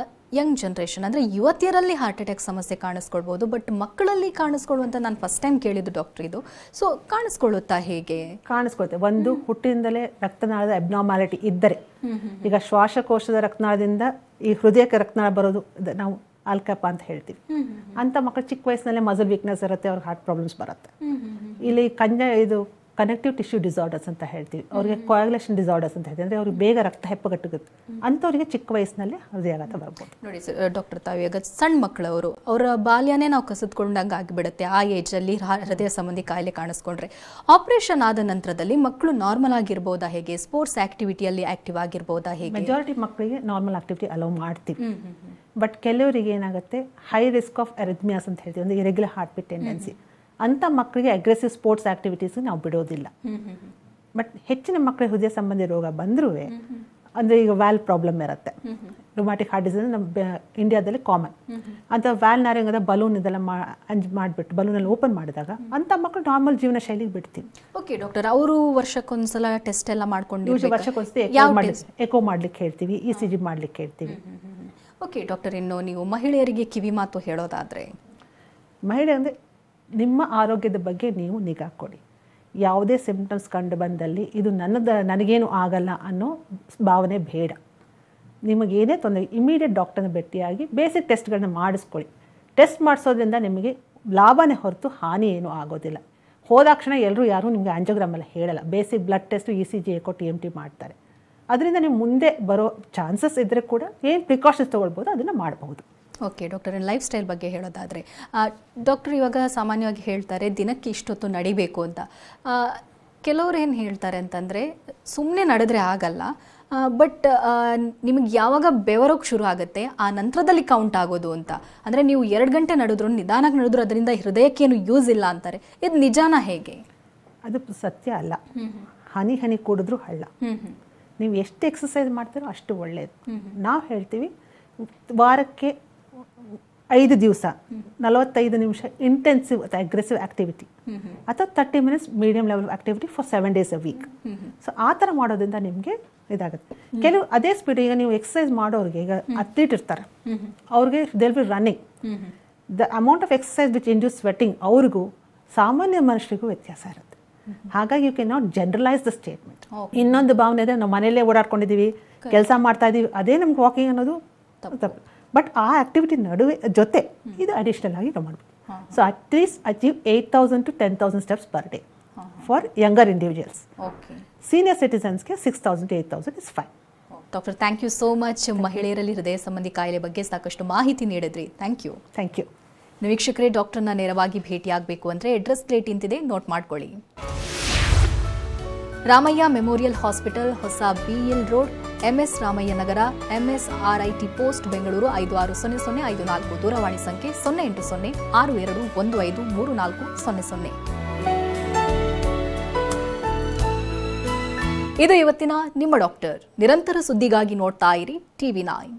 ಯಂಗ್ ಜನ್ರೇಷನ್ ಅಂದರೆ ಯುವತಿಯರಲ್ಲಿ ಹಾರ್ಟ್ ಅಟ್ಯಾಕ್ ಸಮಸ್ಯೆ ಕಾಣಿಸ್ಕೊಳ್ಬೋದು, ಬಟ್ ಮಕ್ಕಳಲ್ಲಿ ಕಾಣಿಸ್ಕೊಳ್ಳುವಂತ ನಾನು ಫಸ್ಟ್ ಟೈಮ್ ಕೇಳಿದ್ದು ಡಾಕ್ಟರ್ ಇದು. ಸೊ ಕಾಣಿಸ್ಕೊಳ್ಳುತ್ತಾ? ಹೇಗೆ ಕಾಣಿಸ್ಕೊಳುತ್ತೆ? ಒಂದು ಹುಟ್ಟಿನಿಂದಲೇ ರಕ್ತನಾಳದ ಅಬ್ನಾರ್ಮಾಲಿಟಿ ಇದ್ದರೆ, ಈಗ ಶ್ವಾಸಕೋಶದ ರಕ್ತನಾಳದಿಂದ ಈ ಹೃದಯಕ್ಕೆ ರಕ್ತನಾಳ ಬರೋದು ನಾವು ಆಲ್ಕಪ್ಪ ಅಂತ ಹೇಳ್ತೀವಿ. ಅಂಥ ಮಕ್ಕಳು ಚಿಕ್ಕ ವಯಸ್ಸಿನಲ್ಲೇ ಮಸಲ್ ವೀಕ್ನೆಸ್ ಇರುತ್ತೆ, ಅವ್ರಿಗೆ ಹಾರ್ಟ್ ಪ್ರಾಬ್ಲಮ್ಸ್ ಬರುತ್ತೆ. ಇಲ್ಲಿ ಇದು ಕನೆಕ್ಟಿವ್ ಟಿಶ್ಯೂ ಡಿಸಾರ್ಡರ್ಸ್ ಅಂತ ಹೇಳ್ತೀವಿ, ಅವ್ರಿಗೆ ಕೋಯಾಗುಲೇಷನ್ ಡಿಸಾರ್ಡರ್ಸ್ ಅಂತ ಹೇಳ್ತೀವಿ, ಅಂದರೆ ಅವ್ರಿಗೆ ಬೇಗ ರಕ್ತ ಹೆಪ್ಪಗಟ್ಟುತ್ತೆ, ಅಂಥವ್ರಿಗೆ ಚಿಕ್ಕ ವಯಸ್ಸಿನಲ್ಲಿ ಹೃದಯಾಘಾತ ಬರ್ಬೋದು. ನೋಡಿ ಡಾಕ್ಟರ್, ತಾವೀಗ ಸಣ್ಣ ಮಕ್ಕಳವರು ಅವರ ಬಾಲ್ಯನೇ ನಾವು ಕಸಿದ್ಕೊಂಡಂಗೆ ಆಗಿಬಿಡುತ್ತೆ. ಆ ಏಜಲ್ಲಿ ಹೃದಯ ಸಂಬಂಧಿ ಕಾಯಿಲೆ ಕಾಣಿಸ್ಕೊಂಡ್ರೆ ಆಪರೇಷನ್ ಆದ ನಂತರದಲ್ಲಿ ಮಕ್ಕಳು ನಾರ್ಮಲ್ ಆಗಿರ್ಬೋದಾ? ಹೇಗೆ? ಸ್ಪೋರ್ಟ್ಸ್ ಆಕ್ಟಿವಿಟಿಯಲ್ಲಿ ಆಕ್ಟಿವ್ ಆಗಿರ್ಬೋದಾ? ಹೇಗೆ? ಮೆಜಾರಿಟಿ ಮಕ್ಕಳಿಗೆ ನಾರ್ಮಲ್ ಆಕ್ಟಿವಿಟಿ ಅಲೋ ಮಾಡ್ತೀವಿ, ಬಟ್ ಕೆಲವರಿಗೆ ಏನಾಗುತ್ತೆ ಹೈ ರಿಸ್ಕ್ ಆಫ್ ಅರಿಥ್ಮಿಯಾಸ್ ಅಂತ ಹೇಳ್ತೀವಿ, ಒಂದು ಇರೆಗ್ಯುಲರ್ ಹಾರ್ಟ್ ಬೀಟ್ ಟೆಂಡೆನ್ಸಿ, ಅಂಥ ಮಕ್ಕಳಿಗೆ ಅಗ್ರೆಸಿವ್ ಸ್ಪೋರ್ಟ್ಸ್ ಆಕ್ಟಿವಿಟೀಸ್ಗೆ ನಾವು ಬಿಡೋದಿಲ್ಲ. ಬಟ್ ಹೆಚ್ಚಿನ ಮಕ್ಕಳಿಗೆ ಹೃದಯ ಸಂಬಂಧಿ ರೋಗ ಬಂದರೂ ಅಂದರೆ ಈಗ ವ್ಯಾಲ್ ಪ್ರಾಬ್ಲಮ್ ಇರುತ್ತೆ, ರುಮ್ಯಾಟಿಕ್ ಹಾರ್ಟ್ ಡಿಸೀಸ್ ನಮ್ಮ ಇಂಡಿಯಾದಲ್ಲಿ ಕಾಮನ್. ಅಂತ ವ್ಯಾಲ್ ನ್ಯಾರಿಂಗ್ ಬಲೂನ್ ಇದೆಲ್ಲ ಮಾಡಿಬಿಟ್ಟು ಬಲೂನಲ್ಲಿ ಓಪನ್ ಮಾಡಿದಾಗ ಅಂಥ ಮಕ್ಕಳು ನಾರ್ಮಲ್ ಜೀವನ ಶೈಲಿಗೆ ಬಿಡ್ತೀವಿ. ಓಕೆ ಡಾಕ್ಟರ್, ಅವರು ವರ್ಷಕ್ಕೊಂದ್ಸಲ ಟೆಸ್ಟ್ ಎಲ್ಲ ಮಾಡ್ಕೊಂಡು ವರ್ಷಕ್ಕೊಂದ್ಸತಿ ಎಕೋ ಮಾಡ್ಲಿಕ್ಕೆ ಹೇಳ್ತೀವಿ, ECG ಮಾಡ್ಲಿಕ್ಕೆ ಹೇಳ್ತೀವಿ. ಓಕೆ ಡಾಕ್ಟರ್, ಇನ್ನು ನೀವು ಮಹಿಳೆಯರಿಗೆ ಕಿವಿ ಮಾತು ಹೇಳೋದಾದರೆ? ಮಹಿಳೆ ಅಂದರೆ ನಿಮ್ಮ ಆರೋಗ್ಯದ ಬಗ್ಗೆ ನೀವು ನಿಗಾ ಕೊಡಿ. ಯಾವುದೇ ಸಿಂಪ್ಟಮ್ಸ್ ಕಂಡು ಬಂದಲ್ಲಿ ಇದು ನನಗೇನು ಆಗಲ್ಲ ಅನ್ನೋ ಭಾವನೆ ಬೇಡ. ನಿಮಗೇನೇ ತೊಂದರೆ ಇಮಿಡಿಯೇಟ್ ಡಾಕ್ಟರ್ನ ಭೇಟಿಯಾಗಿ ಬೇಸಿಕ್ ಟೆಸ್ಟ್ಗಳನ್ನ ಮಾಡಿಸ್ಕೊಳ್ಳಿ. ಟೆಸ್ಟ್ ಮಾಡಿಸೋದ್ರಿಂದ ನಿಮಗೆ ಲಾಭನೇ ಹೊರತು ಹಾನಿ ಏನೂ ಆಗೋದಿಲ್ಲ. ಹೋದಾಕ್ಷಣ ಯಾರೂ ನಿಮಗೆ ಆಂಜಿಯೋಗ್ರಾಮ್ ಎಲ್ಲ ಹೇಳಲ್ಲ. Basic blood test ECG echo TMT ಮಾಡ್ತಾರೆ. ಅದರಿಂದ ನೀವು ಮುಂದೆ ಬರೋ ಚಾನ್ಸಸ್ ಇದ್ದರೆ ಕೂಡ ಏನು ಪ್ರಿಕಾಷನ್ಸ್ ತೊಗೊಳ್ಬೋದು ಅದನ್ನು ಮಾಡಬಹುದು. ಓಕೆ ಡಾಕ್ಟರ್, ಲೈಫ್ ಸ್ಟೈಲ್ ಬಗ್ಗೆ ಹೇಳೋದಾದರೆ ಡಾಕ್ಟರ್ ಇವಾಗ ಸಾಮಾನ್ಯವಾಗಿ ಹೇಳ್ತಾರೆ ದಿನಕ್ಕೆ ಇಷ್ಟೊತ್ತು ನಡಿಬೇಕು ಅಂತ. ಕೆಲವರು ಏನು ಹೇಳ್ತಾರೆ ಅಂತಂದರೆ ಸುಮ್ಮನೆ ನಡೆದ್ರೆ ಆಗಲ್ಲ, ಬಟ್ ನಿಮಗೆ ಯಾವಾಗ ಬೆವರೋಕ್ಕೆ ಶುರು ಆಗುತ್ತೆ ಆ ನಂತರದಲ್ಲಿ ಕೌಂಟ್ ಆಗೋದು ಅಂತ. ಅಂದರೆ ನೀವು 2 ಗಂಟೆ ನಡೆದ್ರು ನಿಧಾನಕ್ಕೆ ನಡೆದ್ರು ಅದರಿಂದ ಹೃದಯಕ್ಕೇನು ಯೂಸ್ ಇಲ್ಲ ಅಂತಾರೆ. ಇದು ನಿಜಾನ ಹೇಗೆ? ಅದು ಸತ್ಯ ಅಲ್ಲ. ಹನಿ ಹನಿ ಕುಡಿದ್ರೂ ಹಳ್ಳ. ನೀವು ಎಷ್ಟು ಎಕ್ಸಸೈಸ್ ಮಾಡ್ತೀರೋ ಅಷ್ಟು ಒಳ್ಳೆಯದು. ನಾವು ಹೇಳ್ತೀವಿ ವಾರಕ್ಕೆ 5 ದಿವಸ 45 ನಿಮಿಷ ಇಂಟೆನ್ಸಿವ್ ಅಗ್ರೆಸಿವ್ ಆ್ಯಕ್ಟಿವಿಟಿ ಅಥವಾ 30 minutes medium level activity for 7 days a week. So ಆ ಥರ ಮಾಡೋದ್ರಿಂದ ನಿಮಗೆ ಇದಾಗುತ್ತೆ. ಕೆಲವು ಅದೇ ಸ್ಪೀಡ್ ಈಗ ನೀವು ಎಕ್ಸಸೈಸ್ ಮಾಡೋರಿಗೆ, ಈಗ ಅಥ್ಲೀಟ್ ಇರ್ತಾರೆ, ಅವ್ರಿಗೆ they'll be running, the amount of exercise which induce sweating ಅವ್ರಿಗೂ ಸಾಮಾನ್ಯ ಮನುಷ್ಯರಿಗೂ ವ್ಯತ್ಯಾಸ ಇರುತ್ತೆ. ಹಾಗಾಗಿ you can not generalize the statement. ಇನ್ನೊಂದು ಭಾವನೆ ಇದೆ, ನಾವು ಮನೆಯಲ್ಲೇ ಓಡಾಡ್ಕೊಂಡಿದ್ದೀವಿ, ಕೆಲಸ ಮಾಡ್ತಾ ಇದ್ದೀವಿ, ಅದೇ ನಮ್ಗೆ ವಾಕಿಂಗ್ ಅನ್ನೋದು ತಪ್ಪು. ಬಟ್ ಆ ಆಕ್ಟಿವಿಟಿ ಜೊತೆ ಇದು ಅಡಿಷನಲ್ ಆಗಿ ನಾವು ಮಾಡ್ಬೋದು. So at least achieve 8,000 to 10,000 steps per day for younger individuals. Senior ಸಿಟಿಸನ್ಸ್ಗೆ 6,000 to 8,000 is fine. Doctor, thank you so much. ಮಹಿಳೆಯರಲ್ಲಿ ಹೃದಯ ಸಂಬಂಧಿ ಕಾಯಿಲೆ ಬಗ್ಗೆ ಸಾಕಷ್ಟು ಮಾಹಿತಿ ನೀಡಿದ್ರಿ. Thank you. Thank you. ವೀಕ್ಷಕರೇ, ಡಾಕ್ಟರ್ನ ನೇರವಾಗಿ ಭೇಟಿಯಾಗಬೇಕು ಅಂದರೆ ಅಡ್ರೆಸ್ ಪ್ಲೇಟ್ ಇಂತಿದೆ, ನೋಟ್ ಮಾಡ್ಕೊಳ್ಳಿ. ರಾಮಯ್ಯ ಮೆಮೋರಿಯಲ್ ಹಾಸ್ಪಿಟಲ್, ಹೊಸ BL ರೋಡ್, MS ರಾಮಯ್ಯ ನಗರ, MSRIT ಪೋಸ್ಟ್, ಬೆಂಗಳೂರು 560054. ದೂರವಾಣಿ ಸಂಖ್ಯೆ 08062153400. ಇದು ಇವತ್ತಿನ ನಿಮ್ಮ ಡಾಕ್ಟರ್. ನಿರಂತರ ಸುದ್ದಿಗಾಗಿ ನೋಡ್ತಾ ಇರಿ TV9.